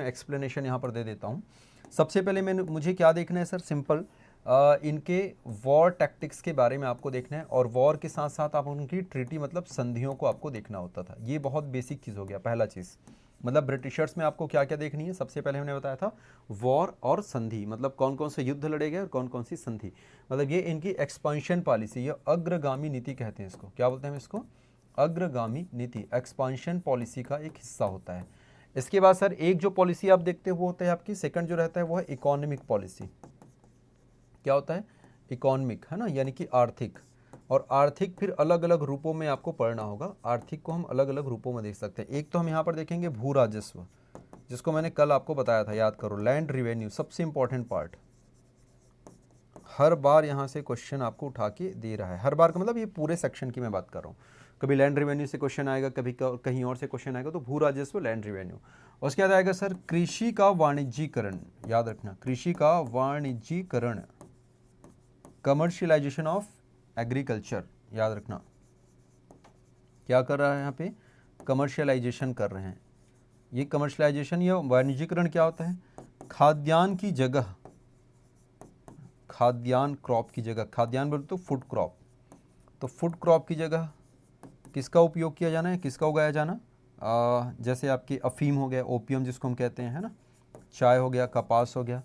Explanation यहाँ पर दे देता हूँ। सबसे पहले मुझे क्या देखना है सर, सिंपल इनके वॉर टैक्टिक्स के बारे में आपको देखना है, और वॉर के साथ साथ आप उनकी ट्रीटी मतलब संधियों को आपको देखना होता था। ये बहुत बेसिक चीज़ हो गया। पहला चीज़ मतलब ब्रिटिशर्स में आपको क्या क्या देखनी है, सबसे पहले हमने बताया था वॉर और संधि, मतलब कौन कौन से युद्ध लड़े गए और कौन कौन सी संधि, मतलब ये इनकी एक्सपांशन पॉलिसी, ये अग्रगामी नीति कहते हैं इसको। क्या बोलते हैं इसको? अग्रगामी नीति, एक्सपांशन पॉलिसी का एक हिस्सा होता है। इसके बाद सर एक जो पॉलिसी आप देखते हो वो होता है आपकी, सेकंड जो रहता है वो है इकोनॉमिक पॉलिसी। क्या होता है? इकोनॉमिक, है ना, यानी कि आर्थिक। और आर्थिक फिर अलग अलग रूपों में आपको पढ़ना होगा। आर्थिक को हम अलग अलग रूपों में देख सकते हैं। एक तो हम यहाँ पर देखेंगे भू राजस्व, जिसको मैंने कल आपको बताया था, याद करो, लैंड रिवेन्यू सबसे इंपॉर्टेंट पार्ट। हर बार यहाँ से क्वेश्चन आपको उठा के दे रहा है, हर बार का मतलब ये पूरे सेक्शन की मैं बात कर रहा हूँ। कभी लैंड रिवेन्यू से क्वेश्चन आएगा, कभी कहीं और से क्वेश्चन आएगा। तो भू राजस्व, लैंड रिवेन्यू। उसके बाद आएगा सर कृषि का वाणिज्यीकरण, याद रखना, कृषि का वाणिज्यीकरण, कमर्शियलाइजेशन ऑफ एग्रीकल्चर, याद रखना। क्या कर रहा है यहाँ पे? कमर्शियलाइजेशन कर रहे हैं। ये कमर्शियलाइजेशन या वाणिज्यीकरण क्या होता है? खाद्यान्न की जगह, खाद्यान्न क्रॉप की जगह, खाद्यान्न बोलते तो फूड क्रॉप, तो फूड क्रॉप की जगह किसका उपयोग किया जाना है, किसका उगाया जाना? जैसे आपकी अफीम हो गया, ओपियम जिसको हम कहते हैं, है ना, चाय हो गया, कपास हो गया,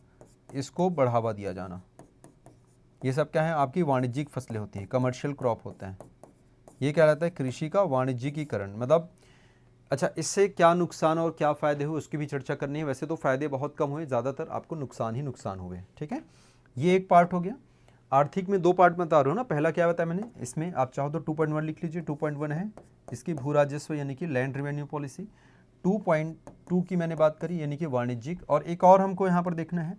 इसको बढ़ावा दिया जाना। ये सब क्या है? आपकी वाणिज्यिक फसलें होती हैं, कमर्शियल क्रॉप होता है। ये क्या रहता है? कृषि का वाणिज्यिकीकरण। मतलब अच्छा, इससे क्या नुकसान और क्या फ़ायदे हुए उसकी भी चर्चा करनी है। वैसे तो फ़ायदे बहुत कम हुए, ज़्यादातर आपको नुकसान ही नुकसान हुए। ठीक है, ये एक पार्ट हो गया। आर्थिक में दो पार्ट बता रहा हूँ ना। पहला क्या बताया मैंने, इसमें आप चाहो तो 2.1 लिख लीजिए। 2.1 है इसकी भू राजस्व यानी कि लैंड रेवेन्यू पॉलिसी। 2.2 की मैंने बात करी यानी कि वाणिज्यिक। और एक और हमको यहाँ पर देखना है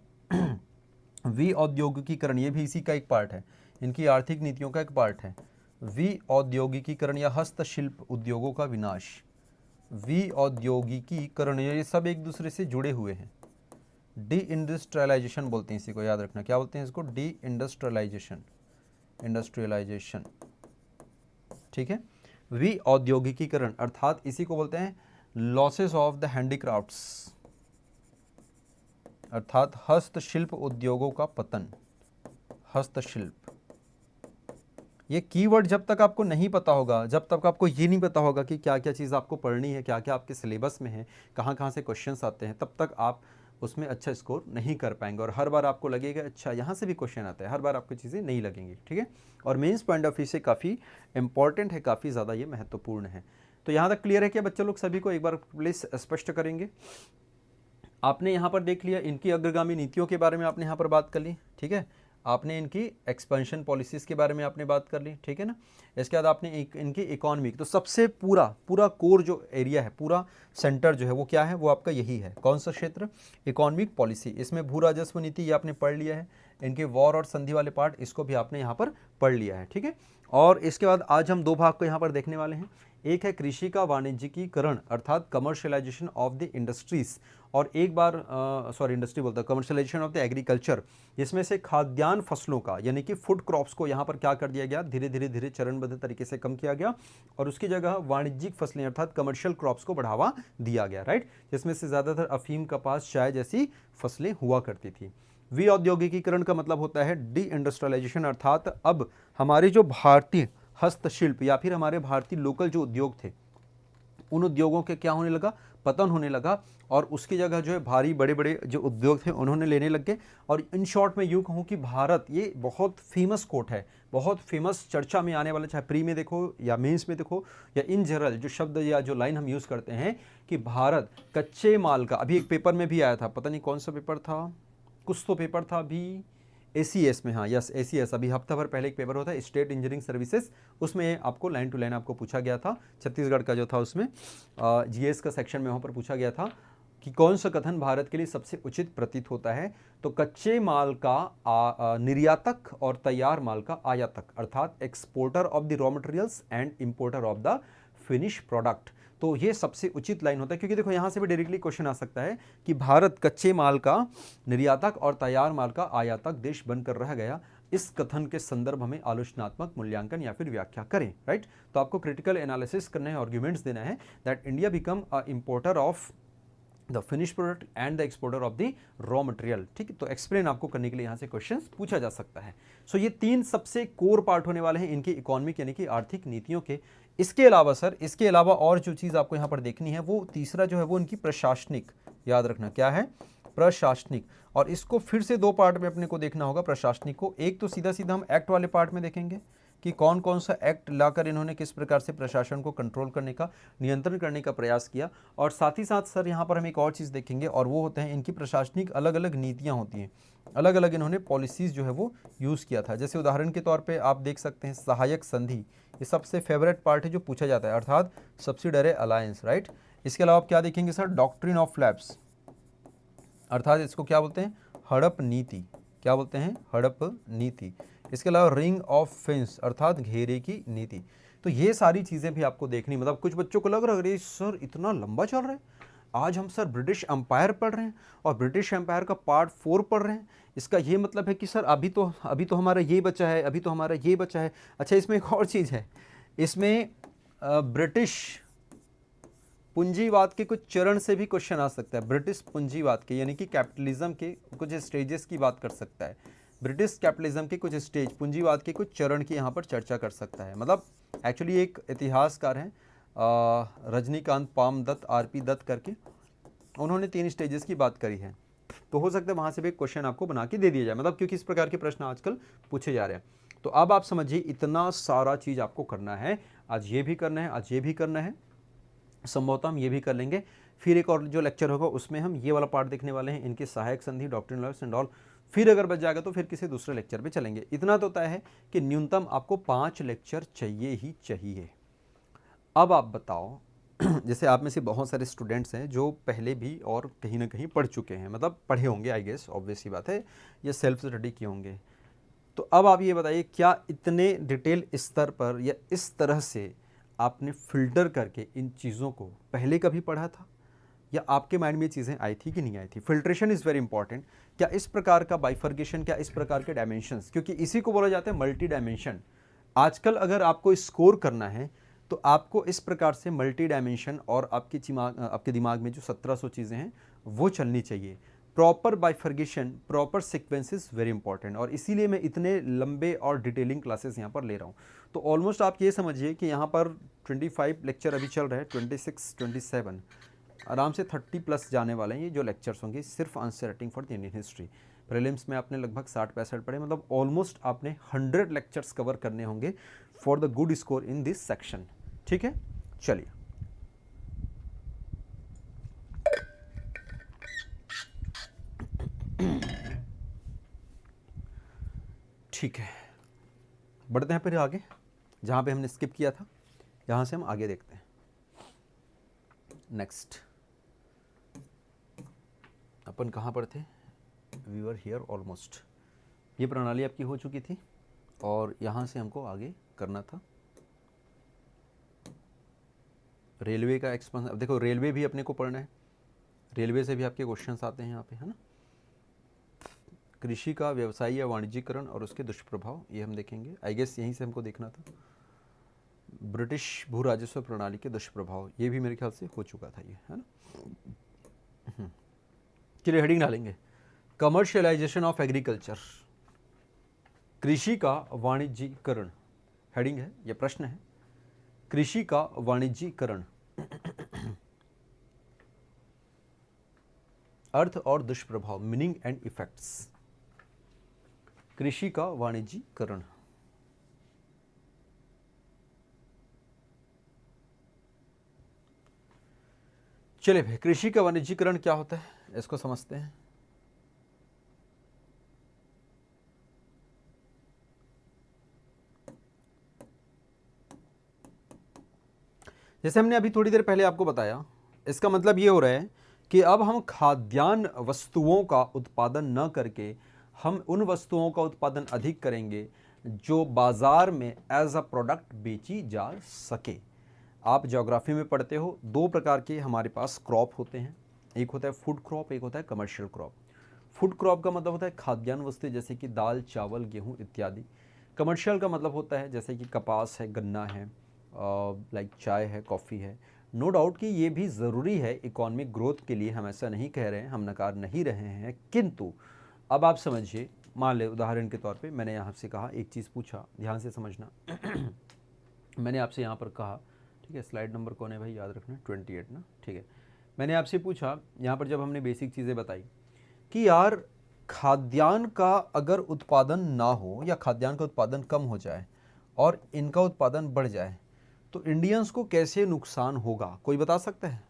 विऔद्योगिकीकरण, ये भी इसी का एक पार्ट है, इनकी आर्थिक नीतियों का एक पार्ट है। विऔद्योगिकीकरण या हस्तशिल्प उद्योगों का विनाश, विऔद्योगिकीकरण, ये सब एक दूसरे से जुड़े हुए हैं। डी इंडस्ट्रियलाइजेशन बोलते हैं इसी को, याद रखना। क्या बोलते हैं इसको? Deindustrialization, industrialization. ठीक है, विऔद्योगिकीकरण अर्थात इसी को बोलते हैं लॉसेस ऑफ द हैंडीक्राफ्ट्स, अर्थात हस्तशिल्प उद्योगों का पतन। हस्तशिल्प, ये कीवर्ड जब तक आपको नहीं पता होगा, जब तक आपको ये नहीं पता होगा कि क्या क्या चीज़ आपको पढ़नी है, क्या क्या आपके सिलेबस में है, कहाँ कहाँ से क्वेश्चंस आते हैं, तब तक आप उसमें अच्छा स्कोर नहीं कर पाएंगे। और हर बार आपको लगेगा अच्छा यहाँ से भी क्वेश्चन आता है, हर बार आपको चीज़ें नहीं लगेंगी। ठीक है, और मेंस पॉइंट ऑफ व्यू से काफ़ी इंपॉर्टेंट है, काफ़ी ज़्यादा ये महत्वपूर्ण है। तो यहाँ तक क्लियर है क्या बच्चे लोग? सभी को एक बार प्लीज़ स्पष्ट करेंगे। आपने यहाँ पर देख लिया इनकी अग्रगामी नीतियों के बारे में, आपने यहाँ पर बात कर ली। ठीक है, आपने इनकी एक्सपेंशन पॉलिसीज के बारे में आपने बात कर ली। ठीक है ना, इसके बाद आपने इनकी इकोनॉमिक, तो सबसे पूरा पूरा कोर जो एरिया है, पूरा सेंटर जो है वो क्या है? वो आपका यही है। कौन सा क्षेत्र? Economic policy. इसमें भू राजस्व नीति ये आपने पढ़ लिया है, इनके वॉर और संधि वाले पार्ट इसको भी आपने यहाँ पर पढ़ लिया है। ठीक है, और इसके बाद आज हम दो भाग को यहाँ पर देखने वाले हैं। एक है कृषि का वाणिज्यिकीकरण अर्थात कमर्शियलाइजेशन ऑफ द इंडस्ट्रीज, और एक बार इंडस्ट्री बोलता है, कमर्शियलाइजेशन ऑफ द एग्रीकल्चर, जिसमें से खाद्यान्न फसलों का यानी कि फूड क्रॉप्स को यहाँ पर क्या कर दिया गया? धीरे धीरे धीरे चरणबद्ध तरीके से कम किया गया, और उसकी जगह वाणिज्यिक फसलें अर्थात कमर्शियल क्रॉप्स को बढ़ावा दिया गया। राइट, जिसमें से ज़्यादातर अफीम, कपास, चाय जैसी फसलें हुआ करती थी। विऔद्योगिकीकरण का मतलब होता है डी इंडस्ट्रियलाइजेशन, अर्थात अब हमारे जो भारतीय हस्तशिल्प या फिर हमारे भारतीय लोकल जो उद्योग थे, उन उद्योगों के क्या होने लगा? पतन होने लगा, और उसकी जगह जो है भारी बड़े बड़े जो उद्योग थे उन्होंने लेने लग गए। और इन शॉर्ट में यूँ कहूँ कि भारत, ये बहुत फेमस कोट है, बहुत फेमस चर्चा में आने वाला, चाहे प्री में देखो या मेंस में देखो या इन जनरल जो शब्द या जो लाइन हम यूज़ करते हैं कि भारत कच्चे माल का, अभी एक पेपर में भी आया था, पता नहीं कौन सा पेपर था, कुछ तो पेपर था अभी ACS में, हाँ यस ACS, अभी हफ्ता भर पहले एक पेपर होता है स्टेट इंजीनियरिंग सर्विसेज, उसमें आपको लाइन टू लाइन आपको पूछा गया था, छत्तीसगढ़ का जो था उसमें GS का सेक्शन में वहाँ पर पूछा गया था कि कौन सा कथन भारत के लिए सबसे उचित प्रतीत होता है? तो कच्चे माल का निर्यातक और तैयार माल का आयातक, अर्थात exporter of the raw materials and importer of the finish product. तो ये सबसे उचित लाइन होता है, क्योंकि देखो यहाँ से भी डायरेक्टली क्वेश्चन आ सकता है कि भारत कच्चे माल का निर्यातक और तैयार माल का आयातक देश बनकर रह गया, इस कथन के संदर्भ में आलोचनात्मक मूल्यांकन या फिर व्याख्या करें। राइट, तो आपको क्रिटिकल एनालिसिस करना है, आर्ग्यूमेंट्स देना है that India become a importer of the finish product and the exporter of the raw material. ठीक है, तो एक्सप्लेन आपको करने के लिए यहाँ से क्वेश्चन पूछा जा सकता है। सो ये 3 सबसे कोर पार्ट होने वाले हैं इनकी इकोनॉमिक यानी कि आर्थिक नीतियों के। इसके अलावा सर, इसके अलावा और जो चीज़ आपको यहाँ पर देखनी है वो तीसरा जो है वो इनकी प्रशासनिक, याद रखना क्या है, प्रशासनिक। और इसको फिर से 2 पार्ट में अपने को देखना होगा प्रशासनिक को। एक तो सीधा सीधा हम एक्ट वाले पार्ट में देखेंगे कि कौन कौन सा एक्ट लाकर इन्होंने किस प्रकार से प्रशासन को कंट्रोल करने का, नियंत्रण करने का प्रयास किया। और साथ ही साथ सर यहाँ पर हम एक और चीज़ देखेंगे और वो होते हैं इनकी प्रशासनिक अलग अलग नीतियाँ होती हैं, अलग अलग इन्होंने पॉलिसीज़ जो है वो यूज़ किया था। जैसे उदाहरण के तौर पे आप देख सकते हैं सहायक संधि, ये सबसे फेवरेट पार्ट है जो पूछा जाता है, अर्थात सब्सिडरी अलायंस, राइट। इसके अलावा आप क्या देखेंगे सर, डॉक्ट्रिन ऑफ लैप्स, अर्थात इसको क्या बोलते हैं, हड़प नीति, क्या बोलते हैं, हड़प नीति। इसके अलावा रिंग ऑफ फेंस, अर्थात घेरे की नीति। तो ये सारी चीज़ें भी आपको देखनी, मतलब कुछ बच्चों को लग रहा है अरे सर इतना लंबा चल रहा है, आज हम सर ब्रिटिश एम्पायर पढ़ रहे हैं और ब्रिटिश एम्पायर का पार्ट 4 पढ़ रहे हैं, इसका ये मतलब है कि सर अभी तो हमारा ये बचा है, अभी तो हमारा ये बचा है। अच्छा, इसमें एक और चीज़ है, इसमें ब्रिटिश पूंजीवाद के कुछ चरण से भी क्वेश्चन आ सकता है, ब्रिटिश पूंजीवाद के यानी कि कैपिटलिज्म के कुछ स्टेजेस की बात कर सकता है, ब्रिटिश कैपिटलिज्म के कुछ स्टेज, पूंजीवाद के कुछ चरण की यहाँ पर चर्चा कर सकता है। मतलब एक्चुअली एक इतिहासकार हैं रजनीकांत पामदत्त, आरपी दत्त करके, उन्होंने 3 स्टेजेस की बात करी है, तो हो सकता है वहाँ से भी एक क्वेश्चन आपको बना के दे दिया जाए, मतलब क्योंकि इस प्रकार के प्रश्न आजकल पूछे जा रहे हैं। तो अब आप समझिए इतना सारा चीज़ आपको करना है, आज ये भी करना है, आज ये भी करना है, संभवतः हम ये भी कर लेंगे। फिर एक और जो लेक्चर होगा उसमें हम ये वाला पार्ट देखने वाले हैं, इनके सहायक संधि, डॉक्ट्रिन लॉस एंड ऑल। फिर अगर बच जाएगा तो फिर किसी दूसरे लेक्चर पे चलेंगे। इतना तो तय है कि न्यूनतम आपको 5 लेक्चर चाहिए ही चाहिए। अब आप बताओ जैसे आप में से बहुत सारे स्टूडेंट्स हैं जो पहले भी और कहीं ना कहीं पढ़ चुके हैं, मतलब पढ़े होंगे आई गेस, ऑब्वियस सी बात है, या सेल्फ स्टडी किए होंगे। तो अब आप ये बताइए क्या इतने डिटेल स्तर पर या इस तरह से आपने फिल्टर करके इन चीज़ों को पहले कभी पढ़ा था, या आपके माइंड में ये चीज़ें आई थी कि नहीं आई थी। Filtration is very important. क्या इस प्रकार का बाइफर्गेशन, क्या इस प्रकार के डायमेंशंस, क्योंकि इसी को बोला जाता है मल्टी डायमेंशन। आजकल अगर आपको स्कोर करना है तो आपको इस प्रकार से मल्टी डायमेंशन और आपके दिमाग में जो 1700 चीज़ें हैं वो चलनी चाहिए। Proper bifurcation, proper sequence is very important, और इसीलिए मैं इतने लंबे और डिटेलिंग क्लासेस यहाँ पर ले रहा हूँ। तो ऑलमोस्ट आप ये समझिए कि यहाँ पर 25 लेक्चर अभी चल रहे हैं, 26, 27, आराम से 30 प्लस जाने वाले हैं ये जो लेक्चर्स होंगे, सिर्फ answer writing for the Indian history. Prelims में आपने लगभग 60-65 पढ़े, मतलब ऑलमोस्ट आपने 100 लेक्चर्स कवर करने होंगे for the good score in this section. ठीक है, चलिए ठीक है, बढ़ते हैं फिर आगे जहाँ पे हमने स्किप किया था, यहाँ से हम आगे देखते हैं। नेक्स्ट अपन कहाँ पर थे, वी वर हियर ऑलमोस्ट। ये प्रणाली आपकी हो चुकी थी और यहाँ से हमको आगे करना था रेलवे का एक्सपेंस। अब देखो रेलवे भी अपने को पढ़ना है, रेलवे से भी आपके क्वेश्चंस आते हैं यहाँ पे, है ना। कृषि का व्यवसाय या वाणिज्यीकरण और उसके दुष्प्रभाव, ये हम देखेंगे, आई गेस यहीं से हमको देखना था। ब्रिटिश भू राजस्व प्रणाली के दुष्प्रभाव, ये भी मेरे ख्याल से हो चुका था ये, है ना। चलिए हेडिंग डालेंगे, कमर्शियलाइजेशन ऑफ एग्रीकल्चर, कृषि का वाणिज्यीकरण, हेडिंग है, ये प्रश्न है, कृषि का वाणिज्यीकरण, अर्थ और दुष्प्रभाव, मीनिंग एंड इफेक्ट्स, कृषि का वाणिज्यीकरण। चलिए भाई, कृषि का वाणिज्यीकरण क्या होता है इसको समझते हैं। जैसे हमने अभी थोड़ी देर पहले आपको बताया, इसका मतलब ये हो रहा है कि अब हम खाद्यान्न वस्तुओं का उत्पादन न करके हम उन वस्तुओं का उत्पादन अधिक करेंगे जो बाजार में एज अ प्रोडक्ट बेची जा सके। आप ज्योग्राफी में पढ़ते हो, 2 प्रकार के हमारे पास क्रॉप होते हैं, एक होता है फूड क्रॉप, एक होता है कमर्शियल क्रॉप। फूड क्रॉप का मतलब होता है खाद्यान्न वस्तु जैसे कि दाल, चावल, गेहूँ इत्यादि। कमर्शियल का मतलब होता है जैसे कि कपास है, गन्ना है, लाइक चाय है, कॉफ़ी है, नो डाउट कि ये भी ज़रूरी है इकोनॉमिक ग्रोथ के लिए, हम ऐसा नहीं कह रहे हैं, हम नकार नहीं रहे हैं, किंतु अब आप समझिए, मान ले उदाहरण के तौर पे मैंने यहाँ से कहा, एक चीज़ पूछा, ध्यान से समझना मैंने आपसे यहाँ पर कहा, ठीक है, स्लाइड नंबर कौन है भाई, याद रखना 28 ना, ठीक है। मैंने आपसे पूछा यहाँ पर, जब हमने बेसिक चीज़ें बताई कि यार खाद्यान्न का अगर उत्पादन ना हो या खाद्यान्न का उत्पादन कम हो जाए और इनका उत्पादन बढ़ जाए तो इंडियंस को कैसे नुकसान होगा, कोई बता सकता है?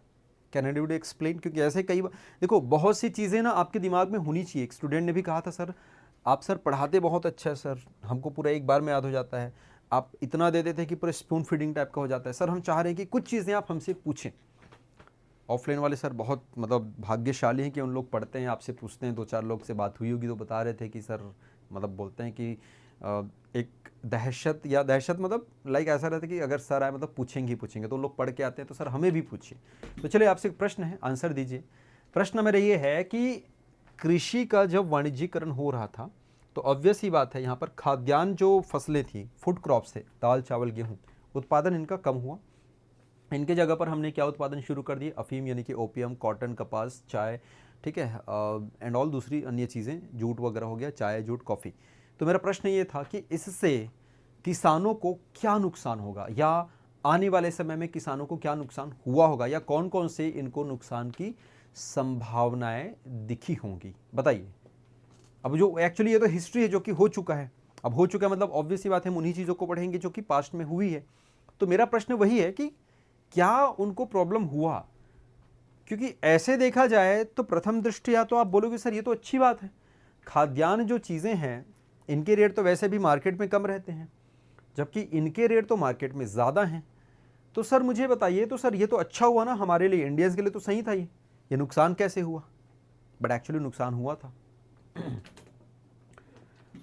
Can anybody explain? क्योंकि ऐसे कई बार देखो, बहुत सी चीज़ें ना आपके दिमाग में होनी चाहिए। एक स्टूडेंट ने भी कहा था, सर आप सर पढ़ाते बहुत अच्छा है सर, हमको पूरा एक बार में याद हो जाता है, आप इतना दे देते हैं कि पूरा स्पून फीडिंग टाइप का हो जाता है। सर हम चाह रहे हैं कि कुछ चीज़ें आप हमसे पूछें। ऑफलाइन वाले सर बहुत मतलब भाग्यशाली हैं कि उन लोग पढ़ते हैं, आपसे पूछते हैं, 2-4 लोग से बात हुई होगी तो बता रहे थे कि सर मतलब बोलते हैं कि एक दहशत मतलब लाइक ऐसा रहता है कि अगर सर आए मतलब पूछेंगे ही पूछेंगे, तो लोग पढ़ के आते हैं तो सर हमें भी पूछिए। तो चलिए आपसे एक प्रश्न है, आंसर दीजिए। प्रश्न मेरा ये है कि कृषि का जब वाणिज्यीकरण हो रहा था तो ऑब्वियस ही बात है, यहाँ पर खाद्यान्न जो फसलें थी, फूड क्रॉप्स थे, दाल चावल गेहूँ, उत्पादन इनका कम हुआ। इनके जगह पर हमने क्या उत्पादन शुरू कर दिए? अफीम यानी कि ओपियम, कॉटन, कपास, चाय, ठीक है, एंड ऑल दूसरी अन्य चीज़ें, जूट वगैरह हो गया, चाय, जूट, कॉफ़ी। तो मेरा प्रश्न ये था कि इससे किसानों को क्या नुकसान होगा, या आने वाले समय में किसानों को क्या नुकसान हुआ होगा, या कौन कौन से इनको नुकसान की संभावनाएं दिखी होंगी, बताइए। अब जो एक्चुअली ये तो हिस्ट्री है जो कि हो चुका है, अब हो चुका है मतलब ऑब्वियस सी बात है, हम उन्हीं चीज़ों को पढ़ेंगे जो कि पास्ट में हुई है। तो मेरा प्रश्न वही है कि क्या उनको प्रॉब्लम हुआ? क्योंकि ऐसे देखा जाए तो प्रथम दृष्टया तो आप बोलोगे सर ये तो अच्छी बात है, खाद्यान्न जो चीज़ें हैं इनके रेट तो वैसे भी मार्केट में कम रहते हैं, जबकि इनके रेट तो मार्केट में ज़्यादा हैं। तो सर मुझे बताइए, तो सर ये तो अच्छा हुआ ना हमारे लिए, इंडियंस के लिए तो सही था ये नुकसान कैसे हुआ? बट एक्चुअली नुकसान हुआ था।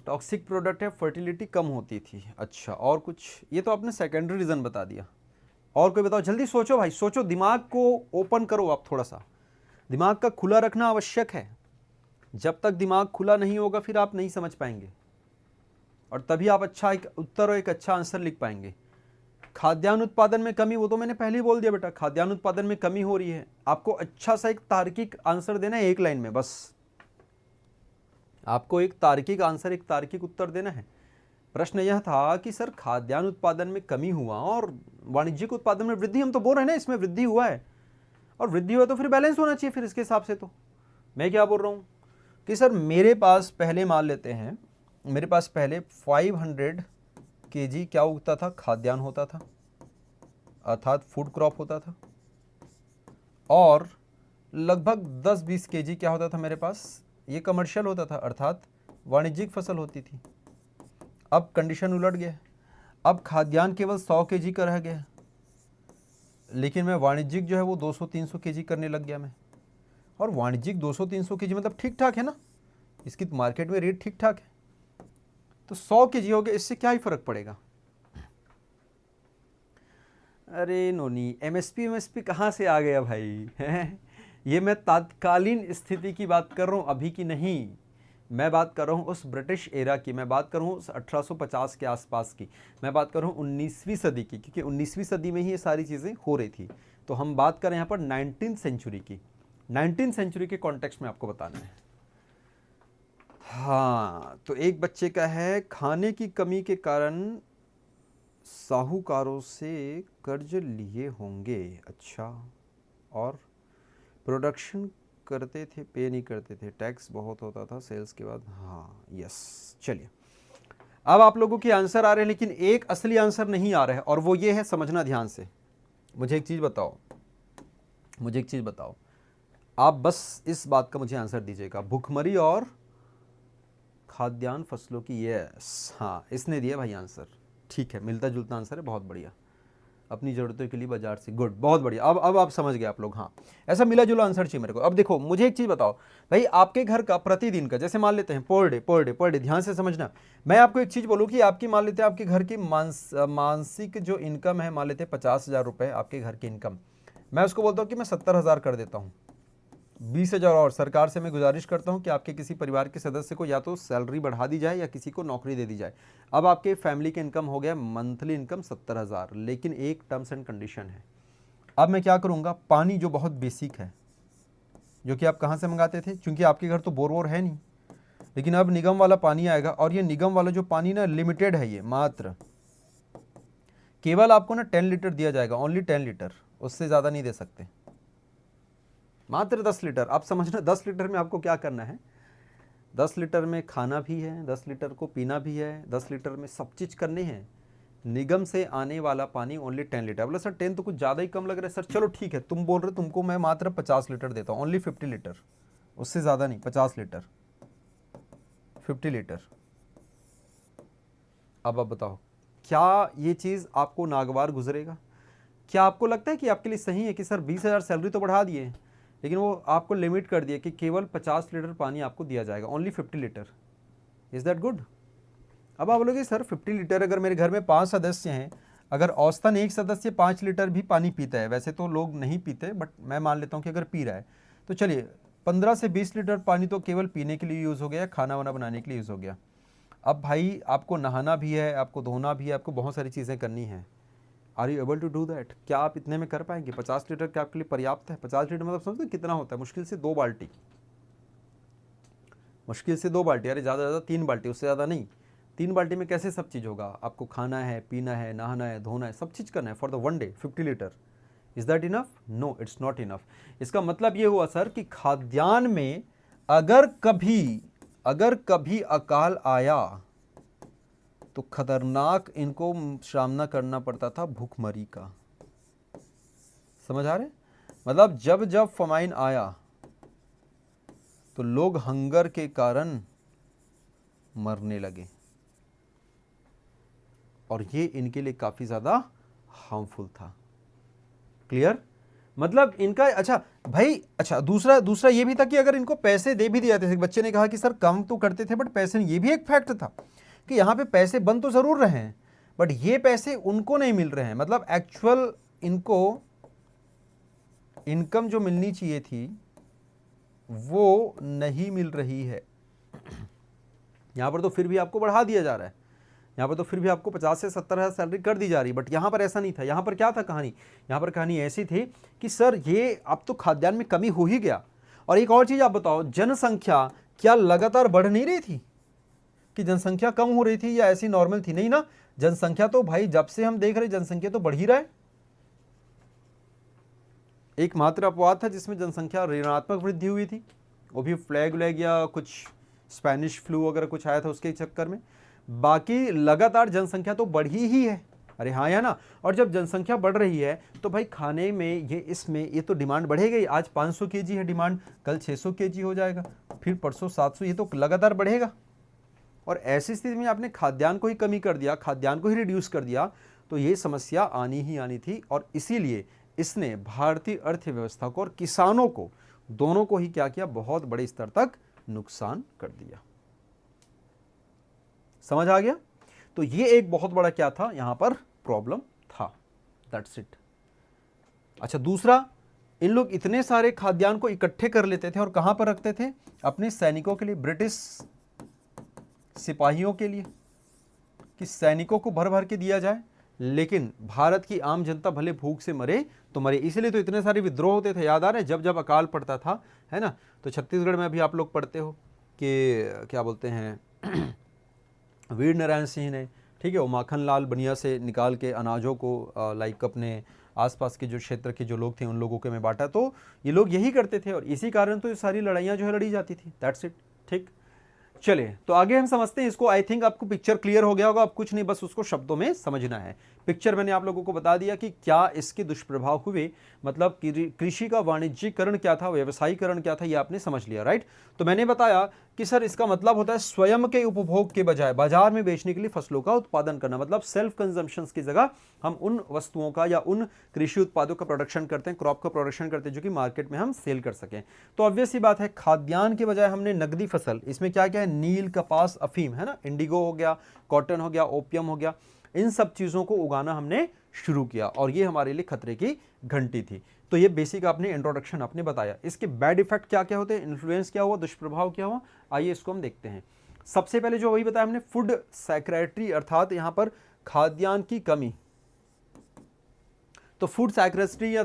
टॉक्सिक प्रोडक्ट है, फर्टिलिटी कम होती थी, अच्छा और कुछ? ये तो आपने सेकेंडरी रीज़न बता दिया। और कोई बताओ, जल्दी सोचो भाई, सोचो, दिमाग को ओपन करो, आप थोड़ा सा दिमाग का खुला रखना आवश्यक है। जब तक दिमाग खुला नहीं होगा फिर आप नहीं समझ पाएंगे, और तभी आप अच्छा एक उत्तर और एक अच्छा आंसर लिख पाएंगे। खाद्यान्न उत्पादन में कमी, वो तो मैंने पहले ही बोल दिया बेटा, खाद्यान्न उत्पादन में कमी हो रही है। आपको अच्छा सा एक तार्किक आंसर देना है, एक लाइन में बस, आपको एक तार्किक आंसर, एक तार्किक उत्तर देना है। प्रश्न यह था कि सर खाद्यान्न उत्पादन में कमी हुआ और वाणिज्यिक उत्पादन में वृद्धि, हम तो बोल रहे हैं ना इसमें वृद्धि हुआ है, और वृद्धि हुआ तो फिर बैलेंस होना चाहिए फिर इसके हिसाब से। तो मैं क्या बोल रहा हूँ कि सर मेरे पास पहले मान लेते हैं, मेरे पास पहले 500 kg क्या उगता था? खाद्यान्न होता था, अर्थात फूड क्रॉप होता था, और लगभग 10-20 kg क्या होता था मेरे पास? ये कमर्शियल होता था, अर्थात वाणिज्यिक फसल होती थी। अब कंडीशन उलट गया, अब खाद्यान्न केवल 100 kg का रह गया, लेकिन मैं वाणिज्यिक जो है वो 200-300 kg करने लग गया मैं। और वाणिज्यिक 200-300 kg मतलब ठीक ठाक है ना, इसकी मार्केट में रेट ठीक ठाक है, तो 100 kg हो गया, इससे क्या ही फर्क पड़ेगा? अरे नोनी, एमएसपी कहाँ से आ गया भाई है? ये मैं तात्कालीन स्थिति की बात कर रहा हूँ, अभी की नहीं। मैं बात कर रहा हूँ उस ब्रिटिश एरा की, मैं बात कर रहा हूँ उस 1850 के आसपास की, मैं बात कर रहा हूँ 19वीं सदी की, क्योंकि 19वीं सदी में ही ये सारी चीज़ें हो रही थी। तो हम बात करें यहाँ पर 19th सेंचुरी की, 19th सेंचुरी के कॉन्टेक्स्ट में आपको बताना है। हाँ, तो एक बच्चे का है, खाने की कमी के कारण साहूकारों से कर्ज लिए होंगे, अच्छा, और प्रोडक्शन करते थे, पे नहीं करते थे, टैक्स बहुत होता था सेल्स के बाद, हाँ यस। चलिए अब आप लोगों के आंसर आ रहे हैं, लेकिन एक असली आंसर नहीं आ रहा है, और वो ये है, समझना ध्यान से। मुझे एक चीज़ बताओ, मुझे एक चीज़ बताओ, आप बस इस बात का मुझे आंसर दीजिएगा, भुखमरी और खाद्यान्न फसलों की, यस, हाँ इसने दिया भाई आंसर, ठीक है, मिलता जुलता आंसर है, बहुत बढ़िया, अपनी ज़रूरतों के लिए बाजार से, गुड, बहुत बढ़िया। अब आप समझ गए आप लोग, हाँ ऐसा मिला जुला आंसर चाहिए मेरे को। अब देखो मुझे एक चीज़ बताओ भाई, आपके घर का प्रतिदिन का, जैसे मान लेते हैं पर डे, ध्यान से समझना, मैं आपको एक चीज़ बोलूँ कि आपकी मान लेते हैं आपके घर की मानसिक जो इनकम है, मान लेते हैं 50,000 रुपये आपके घर की इनकम, मैं उसको बोलता हूँ कि मैं 70,000 कर देता हूँ, 20,000 और सरकार से मैं गुजारिश करता हूं कि आपके किसी परिवार के सदस्य को या तो सैलरी बढ़ा दी जाए या किसी को नौकरी दे दी जाए। अब आपके फैमिली का इनकम हो गया मंथली इनकम 70,000, लेकिन एक टर्म्स एंड कंडीशन है, अब मैं क्या करूँगा, पानी जो बहुत बेसिक है, जो कि आप कहाँ से मंगाते थे, क्योंकि आपके घर तो बोर वोर है नहीं, लेकिन अब निगम वाला पानी आएगा, और ये निगम वाला जो पानी ना लिमिटेड है, ये मात्र केवल आपको ना 10 लीटर दिया जाएगा, ओनली 10 लीटर, उससे ज़्यादा नहीं दे सकते, मात्र 10 लीटर। आप समझना 10 लीटर में आपको क्या करना है, 10 लीटर में खाना भी है, 10 लीटर को पीना भी है, 10 लीटर में सब चीज़ करनी है। निगम से आने वाला पानी ओनली 10 लीटर। बोला सर 10 तो कुछ ज़्यादा ही कम लग रहा है। सर चलो ठीक है, तुम बोल रहे हो, तुमको मैं मात्र 50 लीटर देता हूँ, ओनली 50 लीटर, उससे ज़्यादा नहीं, 50 लीटर, 50 लीटर। अब आप बताओ, क्या ये चीज़ आपको नागवार गुजरेगा? क्या आपको लगता है कि आपके लिए सही है कि सर 20,000 सैलरी तो बढ़ा दिए, लेकिन वो आपको लिमिट कर दिया कि केवल 50 लीटर पानी आपको दिया जाएगा, only 50 litre. Is that good? अब आप बोलोगे सर 50 लीटर, अगर मेरे घर में 5 सदस्य हैं, अगर औसतन एक सदस्य 5 लीटर भी पानी पीता है, वैसे तो लोग नहीं पीते, बट मैं मान लेता हूँ कि अगर पी रहा है, तो चलिए 15 से 20 लीटर पानी तो केवल पीने के लिए यूज़ हो गया, खाना वाना बनाने के लिए यूज़ हो गया। अब भाई आपको नहाना भी है, आपको धोना भी है, आपको बहुत सारी चीज़ें करनी है। Are you able to do that? क्या आप इतने में कर पाएंगे? 50 लीटर क्या आपके लिए पर्याप्त है? 50 लीटर मतलब समझते कितना होता है? मुश्किल से 2 बाल्टी, मुश्किल से 2 बाल्टी, अरे ज़्यादा ज़्यादा 3 बाल्टी, उससे ज़्यादा नहीं। 3 बाल्टी में कैसे सब चीज़ होगा? आपको खाना है, पीना है, नहाना है, धोना है, सब चीज़ करना है for the one day. 50 litre, is that enough? No, it's not enough. इसका मतलब ये हुआ सर कि खाद्यान्न में अगर कभी अकाल आया तो खतरनाक इनको सामना करना पड़ता था भूखमरी का। समझ आ रहे? मतलब जब जब फमाइन आया तो लोग हंगर के कारण मरने लगे, और ये इनके लिए काफ़ी ज़्यादा हार्मफुल था। क्लियर? मतलब इनका अच्छा भाई, अच्छा दूसरा ये भी था कि अगर इनको पैसे दे भी दिए जाते थे, बच्चे ने कहा कि सर कम तो करते थे बट पैसे नहीं, ये भी एक फैक्ट था कि यहाँ पे पैसे बन तो ज़रूर रहे हैं, बट ये पैसे उनको नहीं मिल रहे हैं। मतलब एक्चुअल इनको इनकम जो मिलनी चाहिए थी वो नहीं मिल रही है। यहाँ पर तो फिर भी आपको बढ़ा दिया जा रहा है, यहाँ पर तो फिर भी आपको 50 से 70,000 सैलरी कर दी जा रही, बट यहाँ पर ऐसा नहीं था। यहाँ पर क्या था कहानी? यहाँ पर कहानी ऐसी थी कि सर ये अब तो खाद्यान्न में कमी हो ही गया। और एक और चीज़ आप बताओ, जनसंख्या क्या लगातार बढ़ नहीं रही थी? कि जनसंख्या कम हो रही थी या ऐसी नॉर्मल थी? नहीं ना, जनसंख्या तो भाई जब से हम देख रहे जनसंख्या तो बढ़ ही रहा है। एक मात्र अपवाद था जिसमें जनसंख्या ऋणात्मक वृद्धि हुई थी, वो भी फ्लैग व्लैग या कुछ स्पेनिश फ्लू वगैरह कुछ आया था उसके चक्कर में। बाकी लगातार जनसंख्या तो बढ़ी ही है। अरे हाँ या ना? और जब जनसंख्या बढ़ रही है तो भाई खाने में ये तो डिमांड बढ़ेगा ही। आज 500 केजी है डिमांड, कल 600 केजी हो जाएगा, फिर परसों 700, ये तो लगातार बढ़ेगा। और ऐसी स्थिति में आपने खाद्यान्न को ही कमी कर दिया, खाद्यान्न को ही रिड्यूस कर दिया, तो ये समस्या आनी ही आनी थी। और इसीलिए इसने भारतीय अर्थव्यवस्था को और किसानों को, दोनों को ही क्या किया? बहुत बड़े स्तर तक नुकसान कर दिया। समझ आ गया? तो ये एक बहुत बड़ा क्या था यहां पर प्रॉब्लम था। That's it. अच्छा दूसरा, इन लोग इतने सारे खाद्यान्न को इकट्ठे कर लेते थे और कहां पर रखते थे? अपने सैनिकों के लिए, ब्रिटिश सिपाहियों के लिए, कि सैनिकों को भर भर के दिया जाए, लेकिन भारत की आम जनता भले भूख से मरे तो मरे। इसलिए तो इतने सारे विद्रोह होते थे, याद आ रहे हैं? जब जब अकाल पड़ता था, है ना? तो छत्तीसगढ़ में अभी आप लोग पढ़ते हो कि क्या बोलते हैं, वीर नारायण सिंह ने, ठीक है, वो माखन लाल बनिया से निकाल के अनाजों को लाइक अपने आसपास के जो क्षेत्र के जो लोग थे उन लोगों के में बांटा। तो ये लोग यही करते थे और इसी कारण तो ये सारी लड़ाइयाँ जो है लड़ी जाती थी। That's it. ठीक, चलिए तो आगे हम समझते हैं इसको। आई थिंक आपको पिक्चर क्लियर हो गया होगा, अब कुछ नहीं, बस उसको शब्दों में समझना है। पिक्चर मैंने आप लोगों को बता दिया कि क्या इसके दुष्प्रभाव हुए, मतलब कृषि का वाणिज्यीकरण क्या था, व्यवसायीकरण क्या था, ये आपने समझ लिया, राइट? तो मैंने बताया कि सर इसका मतलब होता है स्वयं के उपभोग के बजाय बाजार में बेचने के लिए फसलों का उत्पादन करना, मतलब सेल्फ कंजम्पशन की जगह हम उन वस्तुओं का या उन कृषि उत्पादों का प्रोडक्शन करते हैं, क्रॉप का प्रोडक्शन करते हैं जो कि मार्केट में हम सेल कर सकें। तो ऑब्वियस ही बात है, खाद्यान्न के बजाय हमने नकदी फसल, इसमें क्या क्या है? नील, कपास, अफीम, है ना, इंडिगो हो गया, कॉटन हो गया, ओपियम हो गया, इन सब चीज़ों को उगाना हमने शुरू किया और ये हमारे लिए खतरे की घंटी थी। तो ये बेसिक आपने इंट्रोडक्शन आपने बताया। इसके बैड इफेक्ट क्या क्या होते हैं, इन्फ्लुएंस क्या हुआ, दुष्प्रभाव क्या हुआ, आइए इसको हम देखते हैं। सबसे पहले जो वही बताया हमने, फूड सिक्योरिटी, अर्थात यहां पर खाद्यान्न की कमी। तो फूड सिक्योरिटी या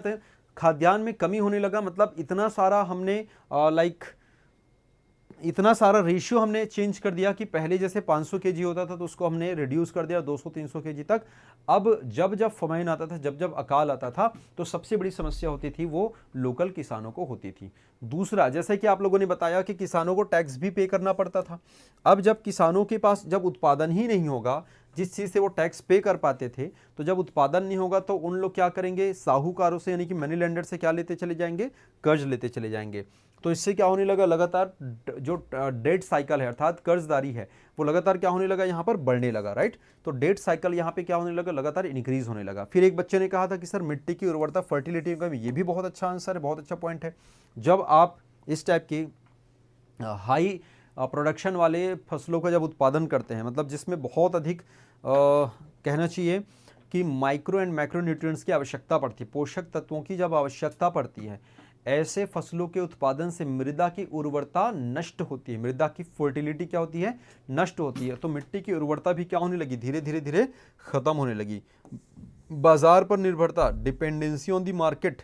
खाद्यान्न में कमी होने लगा, मतलब इतना सारा हमने इतना सारा रेशियो हमने चेंज कर दिया कि पहले जैसे 500 केजी होता था तो उसको हमने रिड्यूस कर दिया 200-300 केजी तक। अब जब जब फमाइन आता था, जब जब अकाल आता था, तो सबसे बड़ी समस्या होती थी वो लोकल किसानों को होती थी। दूसरा, जैसे कि आप लोगों ने बताया कि किसानों को टैक्स भी पे करना पड़ता था। अब जब किसानों के पास जब उत्पादन ही नहीं होगा जिस चीज़ से वो टैक्स पे कर पाते थे, तो जब उत्पादन नहीं होगा तो उन लोग क्या करेंगे, साहूकारों से यानी कि मनी लेंडर से क्या लेते चले जाएंगे, कर्ज लेते चले जाएंगे। तो इससे क्या होने लगा, लगातार जो डेट साइकिल है अर्थात कर्जदारी है वो लगातार क्या होने लगा, यहाँ पर बढ़ने लगा, राइट। तो डेट साइकिल यहाँ पे क्या होने लगा, लगातार इंक्रीज होने लगा। फिर एक बच्चे ने कहा था कि सर मिट्टी की उर्वरता, फर्टिलिटी का, ये भी बहुत अच्छा आंसर है, बहुत अच्छा पॉइंट है। जब आप इस टाइप की हाई प्रोडक्शन वाले फसलों का जब उत्पादन करते हैं, मतलब जिसमें बहुत अधिक कहना चाहिए कि माइक्रो एंड मैक्रो न्यूट्रिएंट्स की आवश्यकता पड़ती है, पोषक तत्वों की जब आवश्यकता पड़ती है, ऐसे फसलों के उत्पादन से मृदा की उर्वरता नष्ट होती है, मृदा की फर्टिलिटी क्या होती है, नष्ट होती है। तो मिट्टी की उर्वरता भी क्या होने लगी, धीरे धीरे धीरे खत्म होने लगी। बाजार पर निर्भरता, डिपेंडेंसी ऑन दी मार्केट,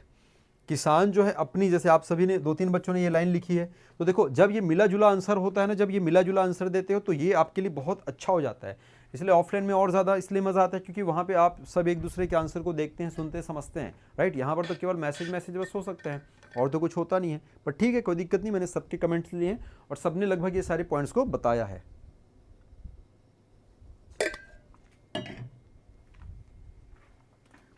किसान जो है अपनी, जैसे आप सभी ने 2-3 बच्चों ने ये लाइन लिखी है, तो देखो जब ये मिला जुला आंसर होता है ना, जब ये मिला जुला आंसर देते हो तो ये आपके लिए बहुत अच्छा हो जाता है। इसलिए ऑफलाइन में और ज़्यादा इसलिए मज़ा आता है क्योंकि वहाँ पे आप सब एक दूसरे के आंसर को देखते हैं, सुनते हैं, समझते हैं, राइट। यहाँ पर तो केवल मैसेज बस हो सकते हैं और तो कुछ होता नहीं है, पर ठीक है, कोई दिक्कत नहीं। मैंने सबके कमेंट्स लिए हैं और सबने लगभग ये सारे पॉइंट्स को बताया है।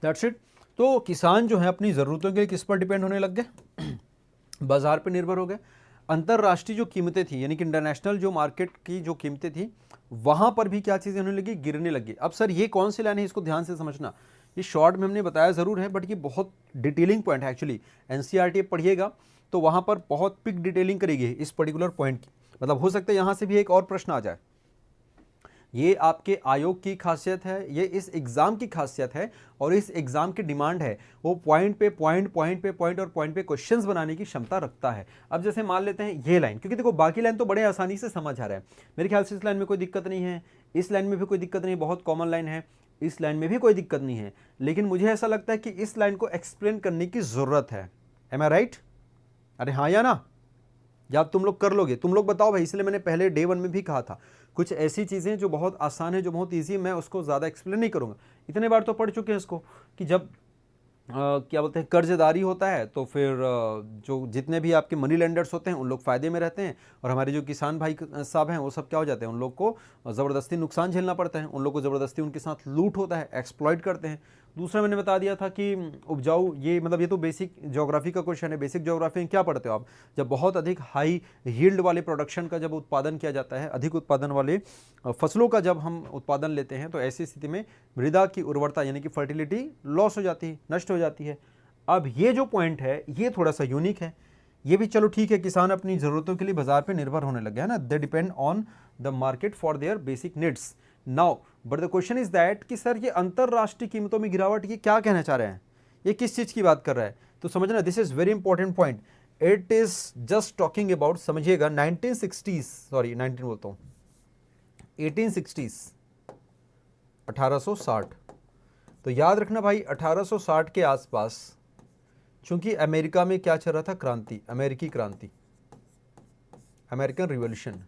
That's it. तो किसान जो है अपनी ज़रूरतों के लिए किस पर डिपेंड होने लग गए, बाजार पर निर्भर हो गए। अंतर्राष्ट्रीय जो कीमतें थी यानी कि इंटरनेशनल जो मार्केट की जो कीमतें थी वहाँ पर भी क्या चीज़ें होने लगी, गिरने लगी। अब सर ये कौन सी लाइन है, इसको ध्यान से समझना। ये शॉर्ट में हमने बताया ज़रूर है, बट ये बहुत डिटेलिंग पॉइंट है एक्चुअली। एनसीईआरटी पढ़िएगा तो वहाँ पर बहुत पिक डिटेलिंग करेगी इस पर्टिकुलर पॉइंट की। मतलब हो सकता है यहाँ से भी एक और प्रश्न आ जाए। ये आपके आयोग की खासियत है, ये इस एग्ज़ाम की खासियत है और इस एग्ज़ाम की डिमांड है, वो पॉइंट पे पॉइंट, पॉइंट पे पॉइंट और पॉइंट पे क्वेश्चंस बनाने की क्षमता रखता है। अब जैसे मान लेते हैं ये लाइन, क्योंकि देखो बाकी लाइन तो बड़े आसानी से समझ आ रहा है, मेरे ख्याल से इस लाइन में कोई दिक्कत नहीं है, इस लाइन में भी कोई दिक्कत नहीं, बहुत कॉमन लाइन है, इस लाइन में भी कोई दिक्कत नहीं है, लेकिन मुझे ऐसा लगता है कि इस लाइन को एक्सप्लेन करने की ज़रूरत है। एम आई राइट? अरे हाँ या ना, या तुम लोग कर लोगे, तुम लोग बताओ भाई। इसलिए मैंने पहले डे 1 में भी कहा था कुछ ऐसी चीज़ें जो बहुत आसान है, जो बहुत ईजी, मैं उसको ज़्यादा एक्सप्लेन नहीं करूँगा। इतने बार तो पढ़ चुके हैं इसको कि जब क्या बोलते हैं कर्जदारी होता है तो फिर जो जितने भी आपके मनी लेंडर्स होते हैं उन लोग फ़ायदे में रहते हैं और हमारे जो किसान भाई साहब हैं वो सब क्या हो जाते हैं, उन लोग को ज़बरदस्ती नुकसान झेलना पड़ता है, उन लोग को ज़बरदस्ती उनके साथ लूट होता है, एक्सप्लॉइट करते हैं। दूसरा मैंने बता दिया था कि उपजाऊ, ये मतलब ये तो बेसिक ज्योग्राफी का क्वेश्चन है। बेसिक ज्योग्राफी में क्या पढ़ते हो आप, जब बहुत अधिक हाई यील्ड वाले प्रोडक्शन का जब उत्पादन किया जाता है, अधिक उत्पादन वाले फसलों का जब हम उत्पादन लेते हैं तो ऐसी स्थिति में मृदा की उर्वरता यानी कि फर्टिलिटी लॉस हो जाती है, नष्ट हो जाती है। अब ये जो पॉइंट है ये थोड़ा सा यूनिक है, ये भी चलो ठीक है, किसान अपनी ज़रूरतों के लिए बाजार पे निर्भर होने लग गया है ना, they depend on the market for their basic needs now. But the question is that कि सर ये अंतरराष्ट्रीय कीमतों में गिरावट, ये क्या कहना चाह रहे हैं, ये किस चीज़ की बात कर रहा है, तो समझना, this is very important point. It is just talking about, समझिएगा 1960s, सॉरी 19 बोलता हूँ 1860s, 1860। तो याद रखना भाई 1860 के आसपास, चूंकि अमेरिका में क्या चल रहा था, क्रांति, अमेरिकी क्रांति, अमेरिकन रिवॉल्यूशन।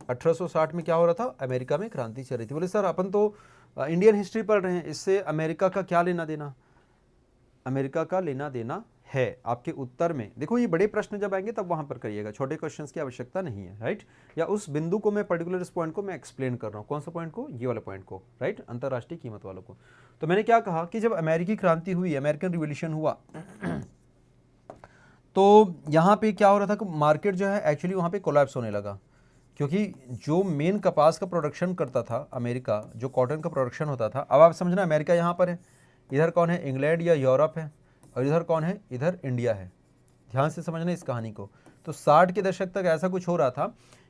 1860 में क्या हो रहा था, अमेरिका में क्रांति चल रही थी। बोले सर अपन तो इंडियन हिस्ट्री पढ़ रहे हैं, इससे अमेरिका का क्या लेना देना, अमेरिका का लेना देना है आपके उत्तर में। देखो ये बड़े प्रश्न जब आएंगे तब वहां पर करिएगा, छोटे क्वेश्चंस की आवश्यकता नहीं है, राइट। या उस बिंदु को मैं पर्टिकुलर इस पॉइंट को मैं एक्सप्लेन कर रहा हूँ, कौन सा पॉइंट को, ये वाला पॉइंट को, राइट, अंतरराष्ट्रीय कीमत वालों को। तो मैंने क्या कहा कि जब अमेरिकी क्रांति हुई, अमेरिकन रिवॉल्यूशन हुआ तो यहाँ पे क्या हो रहा था कि मार्केट जो है एक्चुअली वहाँ पे कोलैप्स होने लगा, क्योंकि जो मेन कपास का प्रोडक्शन करता था अमेरिका, जो कॉटन का प्रोडक्शन होता था, अब आप समझना अमेरिका यहाँ पर है, इधर कौन है, इंग्लैंड या यूरोप है, और इधर कौन है, इधर इंडिया है। ध्यान से समझना इस कहानी को। तो 60 के दशक तक ऐसा कुछ हो रहा था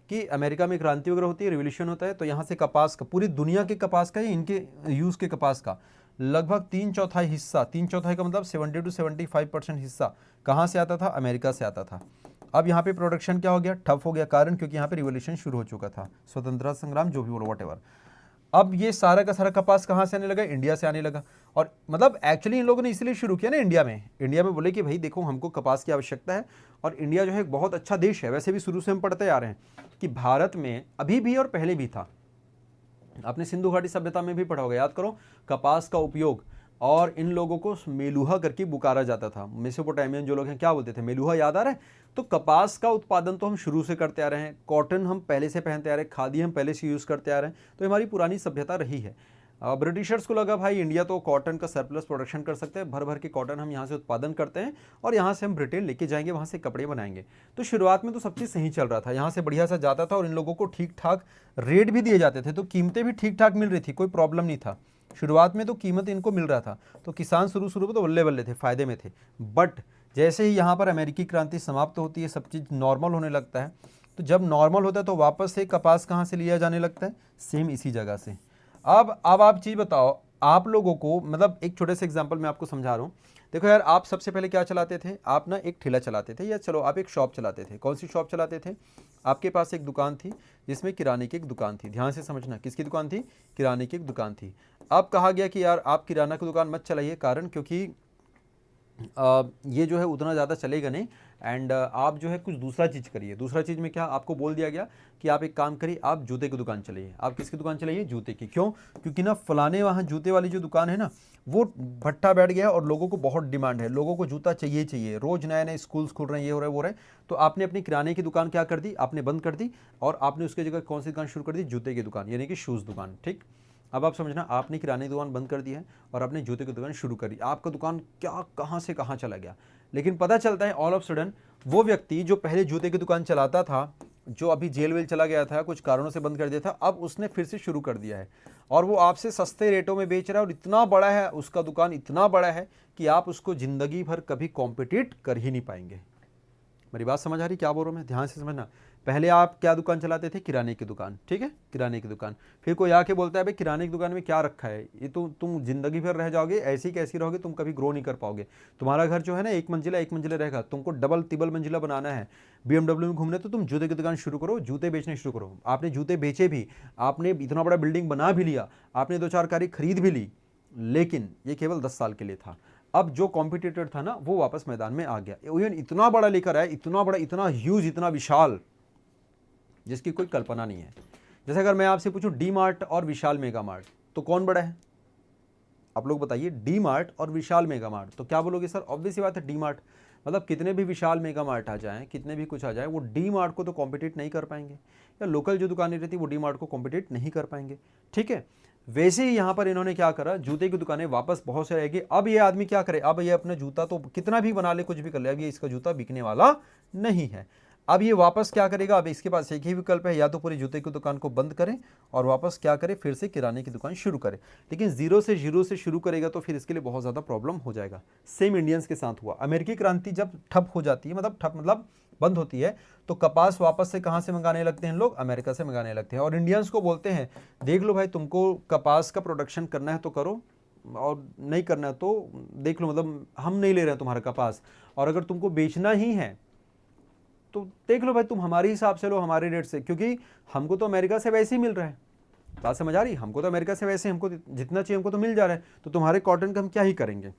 कि अमेरिका में क्रांति वगैरह होती है, रिवॉल्यूशन होता है, तो यहाँ से कपास का, पूरी दुनिया के कपास का, इनके यूज़ के कपास का लगभग 3/4 हिस्सा, 3/4 का मतलब 70 to 75% हिस्सा कहाँ से आता था, अमेरिका से आता था। अब यहाँ पे प्रोडक्शन क्या हो गया, ठप हो गया, कारण क्योंकि यहाँ पे रिवॉल्यूशन शुरू हो चुका था, स्वतंत्रता संग्राम जो भी बोलो वट एवर। अब ये सारा का सारा कपास कहाँ से आने लगा, इंडिया से आने लगा। और मतलब एक्चुअली इन लोगों ने इसलिए शुरू किया ना इंडिया में बोले कि भाई देखो हमको कपास की आवश्यकता है, और इंडिया जो है एक बहुत अच्छा देश है। वैसे भी शुरू से हम पढ़ते आ रहे हैं कि भारत में अभी भी और पहले भी था, आपने सिंधु घाटी सभ्यता में भी पढ़ा होगा, याद करो, कपास का उपयोग, और इन लोगों को मेलुहा करके पुकारा जाता था। मेसोपोटामियन जो लोग हैं क्या बोलते थे, मेलुहा, याद आ रहा है। तो कपास का उत्पादन तो हम शुरू से करते आ रहे हैं, कॉटन हम पहले से पहनते आ रहे हैं, खादी हम पहले से यूज़ करते आ रहे हैं, तो हमारी पुरानी सभ्यता रही है। ब्रिटिशर्स को लगा भाई इंडिया तो कॉटन का सरप्लस प्रोडक्शन कर सकते हैं, भर भर के कॉटन हम यहाँ से उत्पादन करते हैं और यहाँ से हम ब्रिटेन लेके जाएंगे, वहाँ से कपड़े बनाएंगे। तो शुरुआत में तो सब चीज़ सही चल रहा था, यहाँ से बढ़िया सा जाता था और इन लोगों को ठीक ठाक रेट भी दिए जाते थे, तो कीमतें भी ठीक ठाक मिल रही थी, कोई प्रॉब्लम नहीं था। शुरुआत में तो कीमत इनको मिल रहा था, तो किसान शुरू में तो बल्ले बल्ले थे, फायदे में थे। बट जैसे ही यहाँ पर अमेरिकी क्रांति समाप्त होती है, सब चीज़ नॉर्मल होने लगता है। तो जब नॉर्मल होता है तो वापस से कपास कहाँ से लिया जाने लगता है, सेम इसी जगह से। अब आप चीज़ बताओ, आप लोगों को मतलब एक छोटे से एग्जांपल मैं आपको समझा रहा हूँ। देखो यार, आप सबसे पहले क्या चलाते थे, आप ना एक ठेला चलाते थे, या चलो आप एक शॉप चलाते थे। कौन सी शॉप चलाते थे, आपके पास एक दुकान थी जिसमें किराने की एक दुकान थी। ध्यान से समझना, किसकी दुकान थी, किराने की एक दुकान थी। अब कहा गया कि यार आप किराना की दुकान मत चलाइए, कारण क्योंकि ये जो है उतना ज़्यादा चलेगा नहीं, एंड आप जो है कुछ दूसरा चीज़ करिए। दूसरा चीज़ में क्या आपको बोल दिया गया कि आप एक काम करिए, आप जूते की दुकान चलाइए। आप किसकी दुकान चलाइए, जूते की। क्यों, क्योंकि ना फलाने वहाँ जूते वाली जो दुकान है ना, वो भट्टा बैठ गया और लोगों को बहुत डिमांड है, लोगों को जूता चाहिए, रोज़ नए नए स्कूल्स खुल रहे हैं, ये हो रहा है वो रहा है। तो आपने अपनी किराने की दुकान क्या कर दी, आपने बंद कर दी, और आपने उसकी जगह कौन सी दुकान शुरू कर दी, जूते की दुकान, यानी कि शूज़ दुकान। ठीक, अब आप समझना, आपने किराने की दुकान बंद कर दी है और आपने जूते की दुकान शुरू करी। आपका दुकान क्या कहाँ से कहाँ चला गया। लेकिन पता चलता है ऑल ऑफ सडन वो व्यक्ति जो पहले जूते की दुकान चलाता था, जो अभी जेल वेल चला गया था, कुछ कारणों से बंद कर दिया था, अब उसने फिर से शुरू कर दिया है और वो आपसे सस्ते रेटों में बेच रहा है, और इतना बड़ा है उसका दुकान, इतना बड़ा है कि आप उसको ज़िंदगी भर कभी कॉम्पिटिट कर ही नहीं पाएंगे। मेरी बात समझ आ रही, क्या बोल रहा हूँ मैं, ध्यान से समझना। पहले आप क्या दुकान चलाते थे, किराने की दुकान, ठीक है, किराने की दुकान। फिर कोई आके बोलता है भाई किराने की दुकान में क्या रखा है, ये तो तुम जिंदगी भर रह जाओगे, ऐसी कैसी रहोगे, तुम कभी ग्रो नहीं कर पाओगे। तुम्हारा घर जो है ना एक मंजिला रहेगा, तुमको डबल तिबल मंजिला बनाना है, BMW में घूमने, तो तुम जूते की दुकान शुरू करो, जूते बेचने शुरू करो। आपने जूते बेचे भी, आपने इतना बड़ा बिल्डिंग बना भी लिया, आपने 2-4 कारें खरीद भी ली, लेकिन ये केवल 10 साल के लिए था। अब जो कॉम्पिटिटर था ना वो वापस मैदान में आ गया, इवन इतना बड़ा लेकर आया, इतना बड़ा, इतना ह्यूज, इतना विशाल, जिसकी कोई कल्पना नहीं है। जैसे अगर मैं आपसे पूछूं डी मार्ट और विशाल मेगा मार्ट, तो कौन बड़ा है, आप लोग बताइए। डी मार्ट और विशाल मेगा मार्ट, तो क्या बोलोगे सर, ऑब्वियस सी बात है डी मार्ट। मतलब कितने भी विशाल मेगा मार्ट आ जाएं, कितने भी कुछ आ जाए, वो डी मार्ट को तो कॉम्पिटिट नहीं कर पाएंगे, या लोकल जो दुकानें रहती वो डी मार्ट को कॉम्पिटिट नहीं कर पाएंगे। ठीक है, वैसे ही यहाँ पर इन्होंने क्या करा, जूते की दुकानें वापस बहुत से रहेगी। अब ये आदमी क्या करे, अब ये अपना जूता तो कितना भी बना ले, कुछ भी कर ले, अब ये इसका जूता बिकने वाला नहीं है। अब ये वापस क्या करेगा, अब इसके पास एक ही विकल्प है, या तो पूरी जूते की दुकान को बंद करें और वापस क्या करे, फिर से किराने की दुकान शुरू करे। लेकिन जीरो से शुरू करेगा तो फिर इसके लिए बहुत ज़्यादा प्रॉब्लम हो जाएगा। सेम इंडियंस के साथ हुआ। अमेरिकी क्रांति जब ठप हो जाती है, मतलब बंद होती है, तो कपास वापस से कहाँ से मंगाने लगते हैं लोग, अमेरिका से मंगाने लगते हैं। और इंडियंस को बोलते हैं देख लो भाई, तुमको कपास का प्रोडक्शन करना है तो करो, और नहीं करना है तो देख लो, मतलब हम नहीं ले रहे हैं तुम्हारा कपास, और अगर तुमको बेचना ही है तो देख लो भाई, तुम हमारे हिसाब से लो, हमारे रेट से, क्योंकि हमको तो अमेरिका से वैसे ही मिल रहा है। बात समझ आ रही, हमको तो अमेरिका से वैसे, हमको जितना चाहिए हमको तो मिल जा रहा है, तो तुम्हारे कॉटन का हम क्या ही करेंगे।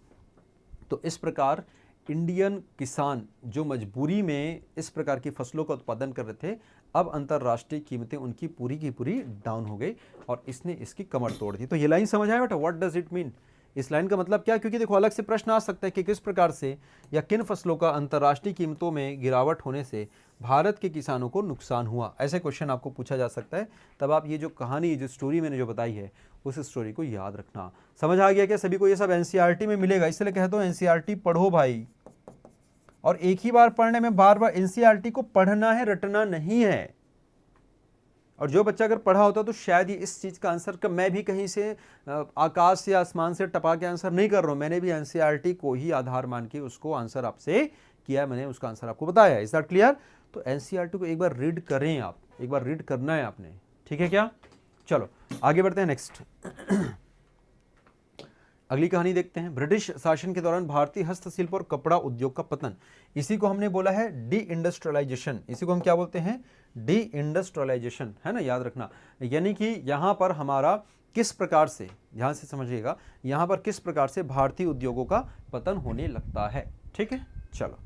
तो इस प्रकार इंडियन किसान जो मजबूरी में इस प्रकार की फसलों का उत्पादन कर रहे थे, अब अंतर्राष्ट्रीय कीमतें उनकी पूरी की पूरी डाउन हो गई और इसने इसकी कमर तोड़ दी। तो ये लाइन समझ आया बेटा, व्हाट डज इट मीन, इस लाइन का मतलब क्या। क्योंकि देखो अलग से प्रश्न आ सकता है कि किस प्रकार से या किन फसलों का अंतर्राष्ट्रीय कीमतों में गिरावट होने से भारत के किसानों को नुकसान हुआ, ऐसे क्वेश्चन आपको पूछा जा सकता है। तब आप ये जो कहानी, जो स्टोरी मैंने जो बताई है, उस स्टोरी को याद रखना। समझ आ गया क्या सभी को, ये सब एनसीईआरटी में मिलेगा, इसलिए कहता हूँ एनसीईआरटी पढ़ो भाई, और एक ही बार पढ़ने में बार बार एनसीईआरटी को पढ़ना है, रटना नहीं है। और जो बच्चा अगर पढ़ा होता तो शायद ये इस चीज़ का आंसर का, मैं भी कहीं से आकाश से आसमान से टपा के आंसर नहीं कर रहा हूँ, मैंने भी एनसीईआरटी को ही आधार मान के उसको आंसर आपसे किया है, मैंने उसका आंसर आपको बताया है। Is that clear. तो एनसीईआरटी को एक बार रीड करें आप, एक बार रीड करना है आपने, ठीक है क्या। चलो आगे बढ़ते हैं, नेक्स्ट अगली कहानी देखते हैं। ब्रिटिश शासन के दौरान भारतीय हस्तशिल्प और कपड़ा उद्योग का पतन, इसी को हमने बोला है डी इंडस्ट्रियलाइजेशन। इसी को हम क्या बोलते हैं, डी इंडस्ट्रियलाइजेशन, है ना, याद रखना। यानी कि यहाँ पर हमारा किस प्रकार से, ध्यान से समझिएगा, यहां पर किस प्रकार से भारतीय उद्योगों का पतन होने लगता है। ठीक है, चलो।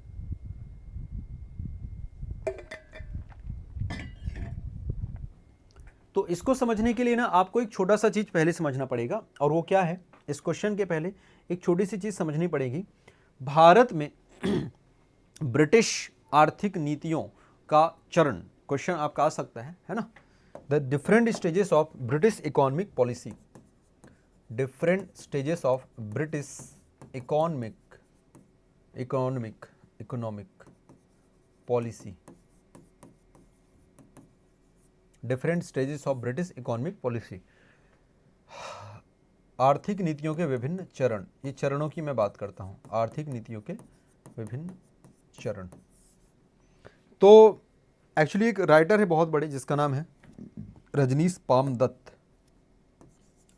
तो इसको समझने के लिए ना आपको एक छोटा सा चीज पहले समझना पड़ेगा, और वो क्या है, इस क्वेश्चन के पहले एक छोटी सी चीज समझनी पड़ेगी। भारत में ब्रिटिश आर्थिक नीतियों का चरण, क्वेश्चन आपका आ सकता है ना। The different stages of British economic policy, different stages of British economic policy, different stages of British economic policy, आर्थिक नीतियों के विभिन्न चरण, ये चरणों की मैं बात करता हूं, आर्थिक नीतियों के विभिन्न चरण। तो एक्चुअली एक राइटर है बहुत बड़े जिसका नाम है रजनीश पाम दत्त,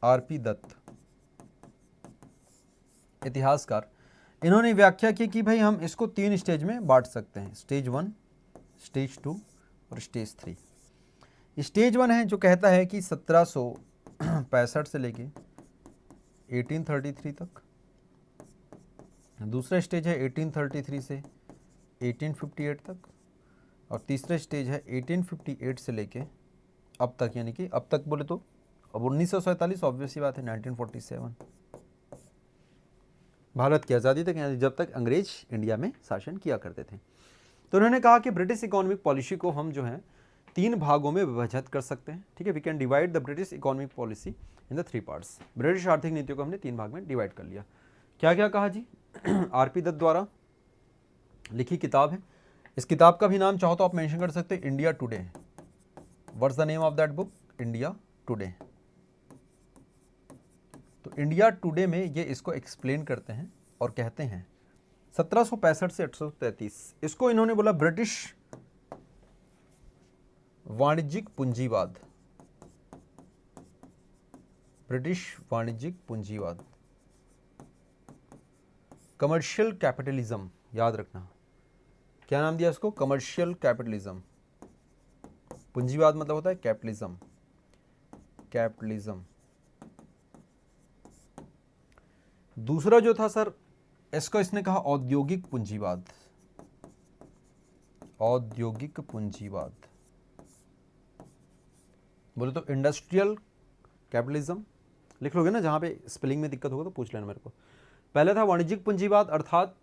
आरपी दत्त, इतिहासकार। इन्होंने व्याख्या की कि भाई हम इसको 3 स्टेज में बांट सकते हैं, स्टेज 1, स्टेज 2 और स्टेज 3। स्टेज 1 है जो कहता है कि 1765 से लेके 1833 तक। दूसरा स्टेज है 1833 से 1858 तक, और तीसरा स्टेज है 1858 से लेके अब तक, यानी कि अब तक बोले तो अब 1947, ऑब्वियस ही बात है 1947, भारत की आज़ादी तक, यानी जब तक अंग्रेज इंडिया में शासन किया करते थे। तो उन्होंने कहा कि ब्रिटिश इकोनॉमिक पॉलिसी को हम जो है 3 भागों में विभाजित कर सकते हैं। ठीक है, we can divide the British economic policy in the 3 parts. British आर्थिक नीतियों को हमने 3 भाग में डिवाइड कर लिया। क्या क्या कहा जी? आरपी दत्त द्वारा लिखी किताब है। इस किताब का भी नाम चाहो तो आप मेंशन कर सकते हैं, India today. What's the name of that book? India today. तो इंडिया टुडे में ये इसको एक्सप्लेन करते हैं और कहते हैं 1765 से 1833, इसको इन्होंने बोला ब्रिटिश वाणिज्यिक पूंजीवाद, ब्रिटिश वाणिज्यिक पूंजीवाद, कमर्शियल कैपिटलिज्म। याद रखना, क्या नाम दिया इसको? Commercial capitalism. पूंजीवाद मतलब होता है कैपिटलिज्म, कैपिटलिज्म। दूसरा जो था सर, इसको इसने कहा औद्योगिक पूंजीवाद, औद्योगिक पूंजीवाद बोले तो इंडस्ट्रियल कैपिटलिज्म। लिख लोगे ना, जहां पे स्पेलिंग में दिक्कत होगा तो पूछ लेना मेरे को। पहला था वाणिज्यिक पूंजीवाद अर्थात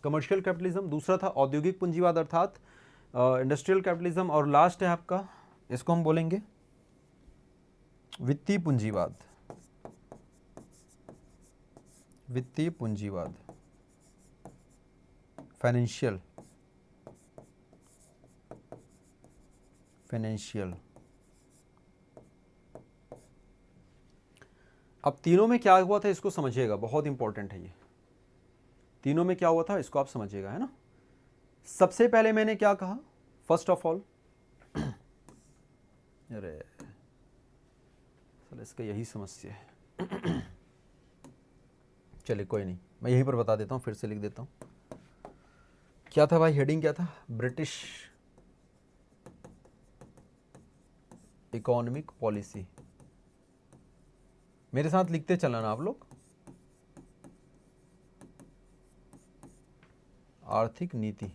कमर्शियल कैपिटलिज्म, दूसरा था औद्योगिक पूंजीवाद अर्थात इंडस्ट्रियल कैपिटलिज्म, और लास्ट है आपका, इसको हम बोलेंगे वित्तीय पूंजीवाद, वित्तीय पूंजीवाद, फाइनेंशियल, फाइनेंशियल। अब तीनों में क्या हुआ था इसको समझिएगा, बहुत इंपॉर्टेंट है ये। तीनों में क्या हुआ था इसको आप समझिएगा, है ना। सबसे पहले मैंने क्या कहा, फर्स्ट ऑफ ऑल, अरे इसका यही समस्या है। चलिए कोई नहीं, मैं यहीं पर बता देता हूँ, फिर से लिख देता हूँ। क्या था भाई, हेडिंग क्या था? British economic policy. मेरे साथ लिखते चलना ना आप लोग। आर्थिक नीति,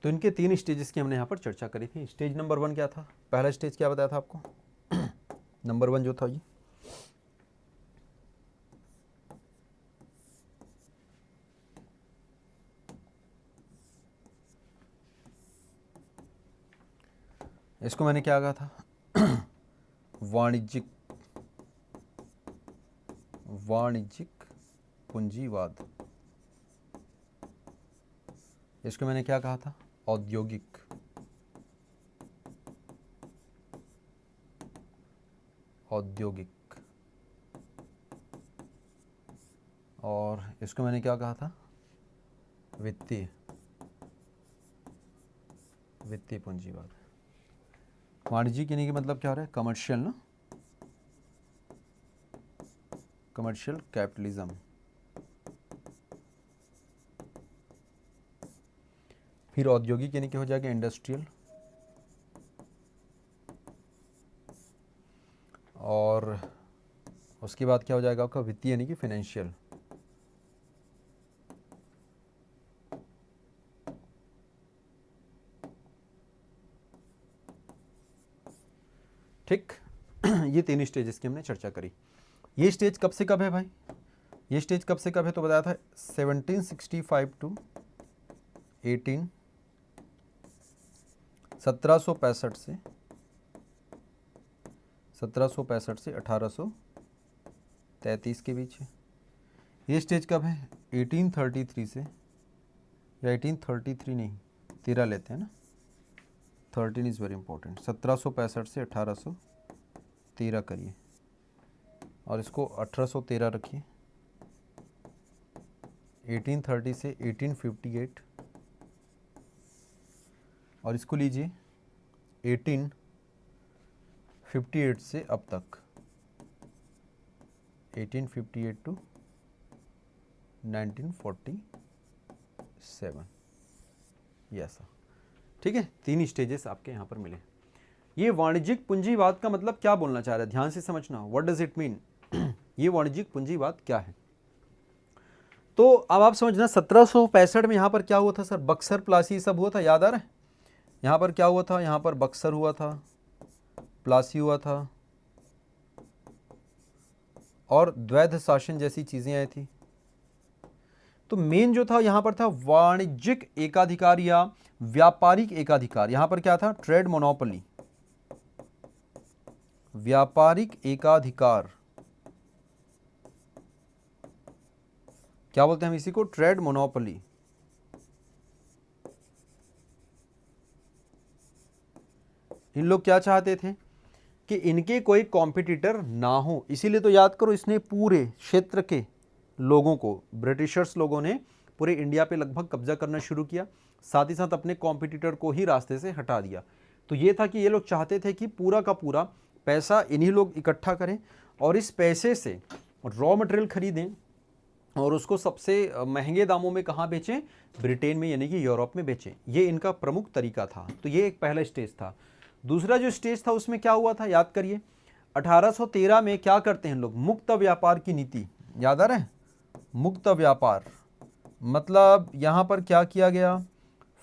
तो इनके 3 स्टेजेस की हमने यहां पर चर्चा करी थी। स्टेज नंबर 1 क्या था? पहला स्टेज क्या बताया था आपको? नंबर 1 जो था ये, इसको मैंने क्या कहा था? वाणिज्यिक, वाणिज्यिक पूंजीवाद। इसको मैंने क्या कहा था? औद्योगिक, औद्योगिक। और इसको मैंने क्या कहा था? वित्तीय, वित्तीय पूंजीवाद। वाणिज्यिक यानी कि मतलब क्या हो रहा है? कमर्शियल ना, कमर्शियल कैपिटलिज्म। फिर औद्योगिक यानी कि हो जाएगा इंडस्ट्रियल, और उसके बाद क्या हो जाएगा आपका वित्तीय यानी कि फाइनेंशियल। ठीक। ये 3 स्टेजेस की हमने चर्चा करी। ये स्टेज कब से कब है भाई? ये स्टेज कब से कब है तो बताया था 1765 टू 1765 से 1833 के बीच है। ये स्टेज कब है? 1833 से, या 1833 नहीं, 13 लेते हैं ना, 13 इज़ वेरी इंपॉर्टेंट। 1765 से 1813 करिए, और इसको 1813 रखिए। 1830 से 1858, और इसको लीजिए 1858 से अब तक, 1858 टू 1947, यस। ठीक है, 3 स्टेजेस आपके यहाँ पर मिले। ये वाणिज्यिक पूंजीवाद का मतलब क्या बोलना चाह रहा है, ध्यान से समझना, व्हाट डज इट मीन। ये वाणिज्यिक पूंजीवाद क्या है? तो अब आप समझना 1765 में यहाँ पर क्या हुआ था सर? बक्सर प्लासी सब हुआ था, याद आ रहा है? यहाँ पर क्या हुआ था? यहाँ पर बक्सर हुआ था, प्लासी हुआ था, और द्वैध शासन जैसी चीजें आई थी। तो मेन जो था यहाँ पर था वाणिज्यिक एकाधिकार या व्यापारिक एकाधिकार। यहाँ पर क्या था? ट्रेड मोनोपोली, व्यापारिक एकाधिकार, क्या बोलते हैं हम इसी को? Trade monopoly. इन लोग क्या चाहते थे कि इनके कोई कॉम्पिटिटर ना हो, इसीलिए तो याद करो इसने पूरे क्षेत्र के लोगों को, ब्रिटिशर्स लोगों ने पूरे इंडिया पे लगभग कब्जा करना शुरू किया, साथ ही साथ अपने कॉम्पिटिटर को ही रास्ते से हटा दिया। तो ये था कि ये लोग चाहते थे कि पूरा का पूरा पैसा इन्हीं लोग इकट्ठा करें, और इस पैसे से रॉ मटेरियल खरीदें, और उसको सबसे महंगे दामों में कहाँ बेचें? ब्रिटेन में यानी कि यूरोप में बेचें। ये इनका प्रमुख तरीका था। तो ये एक पहला स्टेज था। दूसरा जो स्टेज था उसमें क्या हुआ था, याद करिए। 1813 में क्या करते हैं लोग? मुक्त व्यापार की नीति, याद आ रहा है? मुक्त व्यापार मतलब यहां पर क्या किया गया?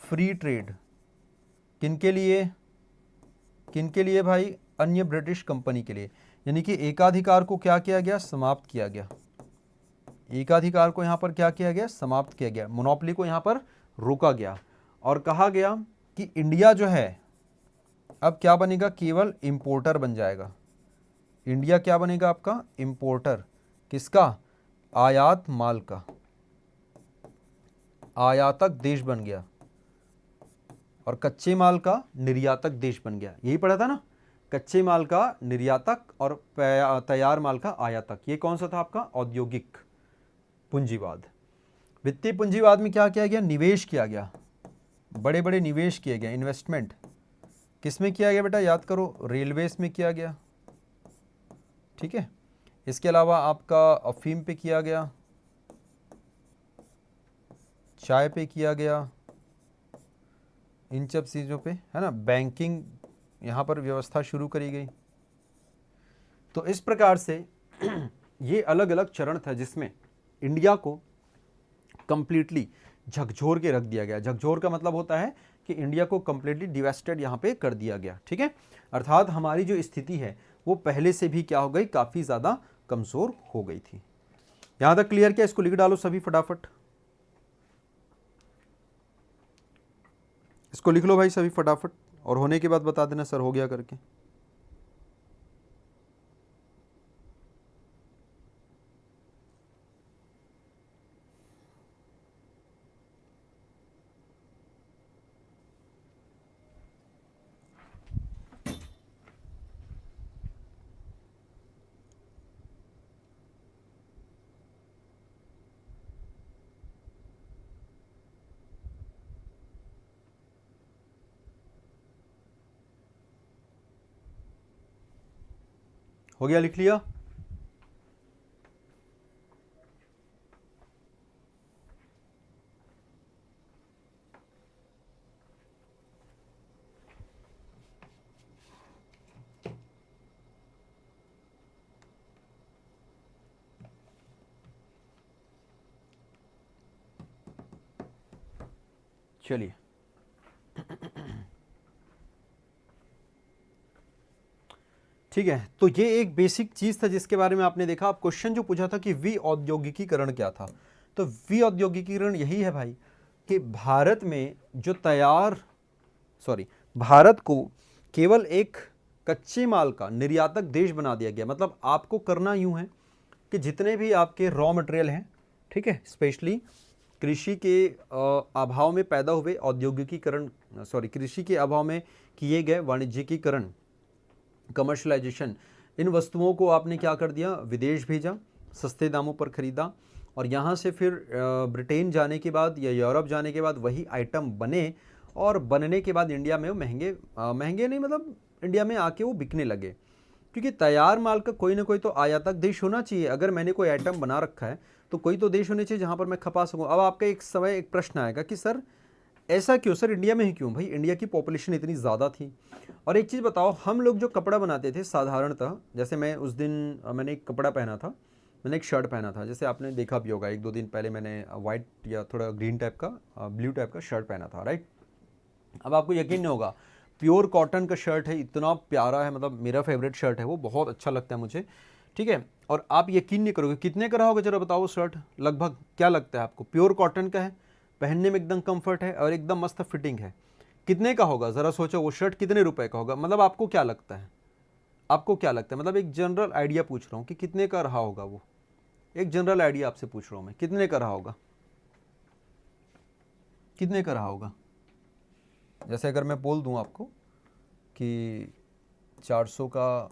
Free trade. किनके लिए? किनके लिए भाई? अन्य ब्रिटिश कंपनी के लिए। यानी कि एकाधिकार को क्या किया गया? समाप्त किया गया। एकाधिकार को यहां पर क्या किया गया? समाप्त किया गया। मोनोपोली को यहां पर रोका गया, और कहा गया कि इंडिया जो है अब क्या बनेगा? केवल इंपोर्टर बन जाएगा। इंडिया क्या बनेगा आपका? इंपोर्टर। किसका? आयात माल का। आयातक देश बन गया, और कच्चे माल का निर्यातक देश बन गया। यही पढ़ा था ना, कच्चे माल का निर्यातक और तैयार माल का आयातक। ये कौन सा था आपका? औद्योगिक पूंजीवाद। वित्तीय पूंजीवाद में क्या किया गया? निवेश किया गया, बड़े बड़े निवेश किए गए, इन्वेस्टमेंट। किसमें किया गया बेटा? याद करो, रेलवेज में किया गया। ठीक है, इसके अलावा आपका अफीम पे किया गया, चाय पे किया गया, इन सब चीज़ों पे, है ना। बैंकिंग यहाँ पर व्यवस्था शुरू करी गई। तो इस प्रकार से ये अलग अलग चरण था जिसमें इंडिया को कंप्लीटली झकझोर के रख दिया गया। झकझोर का मतलब होता है कि इंडिया को कंप्लीटली डिवेस्टेड यहाँ पे कर दिया गया। ठीक है, अर्थात हमारी जो स्थिति है वो पहले से भी क्या हो गई? काफ़ी ज़्यादा कमज़ोर हो गई थी। यहाँ तक क्लियर? क्या इसको लिख डालो सभी फटाफट, इसको लिख लो भाई सभी फटाफट, और होने के बाद बता देना सर हो गया करके। हो गया? लिख लिया? चलिए ठीक है, तो ये एक बेसिक चीज था जिसके बारे में आपने देखा। आप क्वेश्चन जो पूछा था कि विऔद्योगिकीकरण क्या था, तो विऔद्योगिकीकरण यही है भाई कि भारत में जो भारत को केवल एक कच्चे माल का निर्यातक देश बना दिया गया। मतलब आपको करना यूं है कि जितने भी आपके रॉ मटेरियल हैं, ठीक है, स्पेशली कृषि के अभाव में पैदा हुए औद्योगिकीकरण, कृषि के अभाव में किए गए वाणिज्यिकीकरण, कमर्शलाइजेशन, इन वस्तुओं को आपने क्या कर दिया, विदेश भेजा, सस्ते दामों पर खरीदा, और यहाँ से फिर ब्रिटेन जाने के बाद या यूरोप जाने के बाद वही आइटम बने, और बनने के बाद इंडिया में वो महंगे नहीं, मतलब इंडिया में आके वो बिकने लगे। क्योंकि तैयार माल का कोई ना कोई तो आयातक देश होना चाहिए। अगर मैंने कोई आइटम बना रखा है तो कोई तो देश होने चाहिए जहाँ पर मैं खपा सकूँ। अब आपका एक प्रश्न आएगा कि सर ऐसा क्यों, सर इंडिया में ही क्यों? भाई इंडिया की पॉपुलेशन इतनी ज़्यादा थी। और एक चीज़ बताओ, हम लोग जो कपड़ा बनाते थे साधारणतः, जैसे मैं उस दिन मैंने एक कपड़ा पहना था, मैंने एक शर्ट पहना था, जैसे आपने देखा भी होगा 1-2 दिन पहले मैंने वाइट या थोड़ा ग्रीन टाइप का, ब्लू टाइप का शर्ट पहना था, राइट। अब आपको यकीन नहीं होगा, प्योर कॉटन का शर्ट है, इतना प्यारा है, मतलब मेरा फेवरेट शर्ट है वो, बहुत अच्छा लगता है मुझे, ठीक है। और आप यकीन नहीं करोगे कितने का रहा होगा, जरा बताओ। शर्ट लगभग क्या लगता है आपको, प्योर कॉटन का है, पहनने में एकदम कंफर्ट है और एकदम मस्त फिटिंग है, कितने का होगा ज़रा सोचो, वो शर्ट कितने रुपए का होगा? मतलब आपको क्या लगता है, मतलब एक जनरल आइडिया पूछ रहा हूँ कि कितने का रहा होगा वो, एक जनरल आइडिया आपसे पूछ रहा हूँ मैं, कितने का रहा होगा, कितने का रहा होगा? जैसे अगर मैं बोल दूं आपको कि 400 का,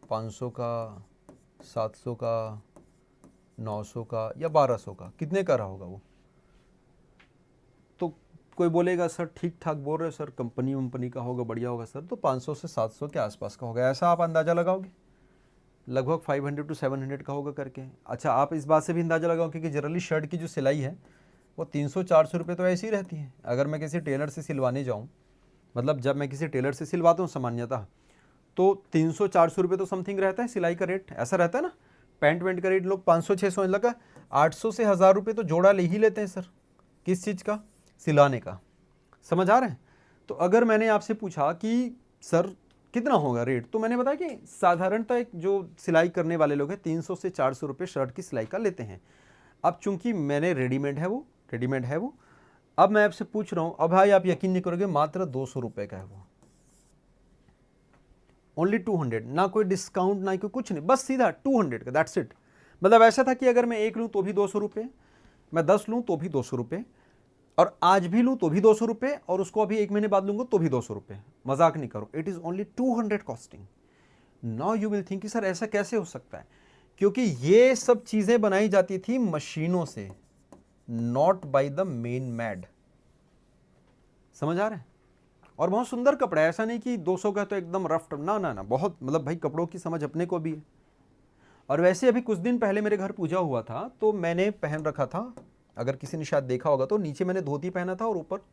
500 का, 700 का, 900 का या 1200 का, कितने का रहा होगा वो? तो कोई बोलेगा सर ठीक ठाक बोल रहे सर, कंपनी का होगा, बढ़िया होगा सर, तो 500 से 700 के आसपास का होगा, ऐसा आप अंदाज़ा लगाओगे, लगभग 500 to 700 का होगा करके। अच्छा, आप इस बात से भी अंदाज़ा लगाओ कि जनरली शर्ट की जो सिलाई है वो 300-400 रुपये तो ऐसी ही रहती है। अगर मैं किसी टेलर से सिलवाने जाऊँ, मतलब जब मैं किसी टेलर से सिलवाता हूँ सामान्यतः, तो 300-400 रुपये तो समथिंग रहता है सिलाई का रेट, ऐसा रहता है ना। पैंट वेंट का रेट लोग 500-600 लगा, 800 से 1000 रुपये तो जोड़ा ले ही लेते हैं सर, किस चीज़ का, सिलाने का। समझ आ रहे हैं? तो अगर मैंने आपसे पूछा कि सर कितना होगा रेट, तो मैंने बताया कि साधारणतः एक जो सिलाई करने वाले लोग हैं 300 से 400 रुपये शर्ट की सिलाई का लेते हैं। अब चूंकि मैंने रेडीमेड है वो, अब मैं आपसे पूछ रहा हूँ, अब भाई आप यकीन नहीं करोगे, मात्र 200 रुपये का है वो, ओनली 200, ना कोई डिस्काउंट ना कोई कुछ नहीं, बस सीधा 200 का, दैट्स इट। मतलब ऐसा था कि अगर मैं एक लूँ तो भी 200 रुपये, मैं 10 लूँ तो भी 200 रुपये, और आज भी लूँ तो भी 200 रुपये, और उसको अभी 1 महीने बाद लूँगा तो भी 200 रुपये। मजाक नहीं करो, it is only 200 costing. Now you will think कि सर ऐसा कैसे हो सकता है, क्योंकि ये सब चीज़ें बनाई जाती थी मशीनों से, not by the main mad. समझ आ रहा है? और बहुत सुंदर कपड़ा है, ऐसा नहीं कि 200 का तो एकदम रफ, ना, बहुत, मतलब भाई कपड़ों की समझ अपने को भी है। और वैसे अभी कुछ दिन पहले मेरे घर पूजा हुआ था, तो मैंने पहन रखा था, अगर किसी ने शायद देखा होगा, तो नीचे मैंने धोती पहना था और ऊपर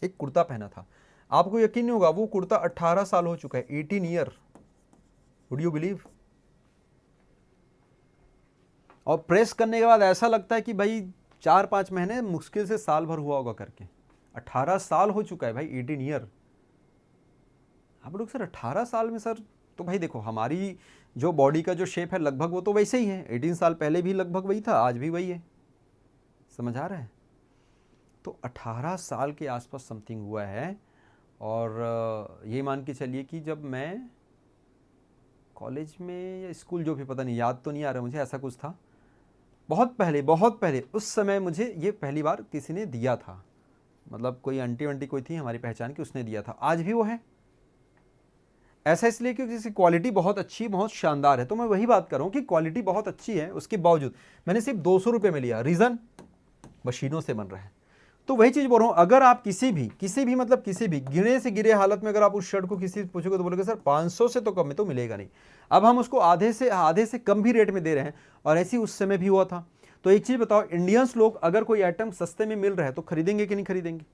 एक कुर्ता पहना था। आपको यकीन नहीं होगा, वो कुर्ता 18 साल हो चुका है, 18 ईयर, वुड यू बिलीव? और प्रेस करने के बाद ऐसा लगता है कि भाई 4-5 महीने, मुश्किल से साल भर हुआ होगा करके। 18 साल हो चुका है भाई, 18 ईयर। आप लोग सर 18 साल में सर, तो भाई देखो हमारी जो बॉडी का जो शेप है लगभग वो तो वैसे ही है, 18 साल पहले भी लगभग वही था, आज भी वही है। समझ आ रहा है? तो 18 साल के आसपास समथिंग हुआ है। और ये मान के चलिए कि जब मैं कॉलेज में या स्कूल, जो भी, पता नहीं, याद तो नहीं आ रहा मुझे, ऐसा कुछ था, बहुत पहले उस समय मुझे ये पहली बार किसी ने दिया था, मतलब कोई आंटी वंटी कोई थी हमारी पहचान की, उसने दिया था। आज भी वो है। ऐसा इसलिए क्योंकि इसकी क्वालिटी बहुत अच्छी, बहुत शानदार है। तो मैं वही बात कर रहा हूँ कि क्वालिटी बहुत अच्छी है, उसके बावजूद मैंने सिर्फ 200 रुपये में लिया। रीज़न, मशीनों से बन रहा है। तो वही चीज़ बोल रहा हूँ, अगर आप किसी भी मतलब किसी भी गिरे से गिरे हालत में अगर आप उस शर्ट को किसी से पूछोगे तो बोलोगे सर 500 से तो कम में तो मिलेगा नहीं। अब हम उसको आधे से कम भी रेट में दे रहे हैं, और ऐसी उस समय भी हुआ था। तो एक चीज़ बताओ, इंडियंस लोग अगर कोई आइटम सस्ते में मिल रहा है तो खरीदेंगे कि नहीं खरीदेंगे?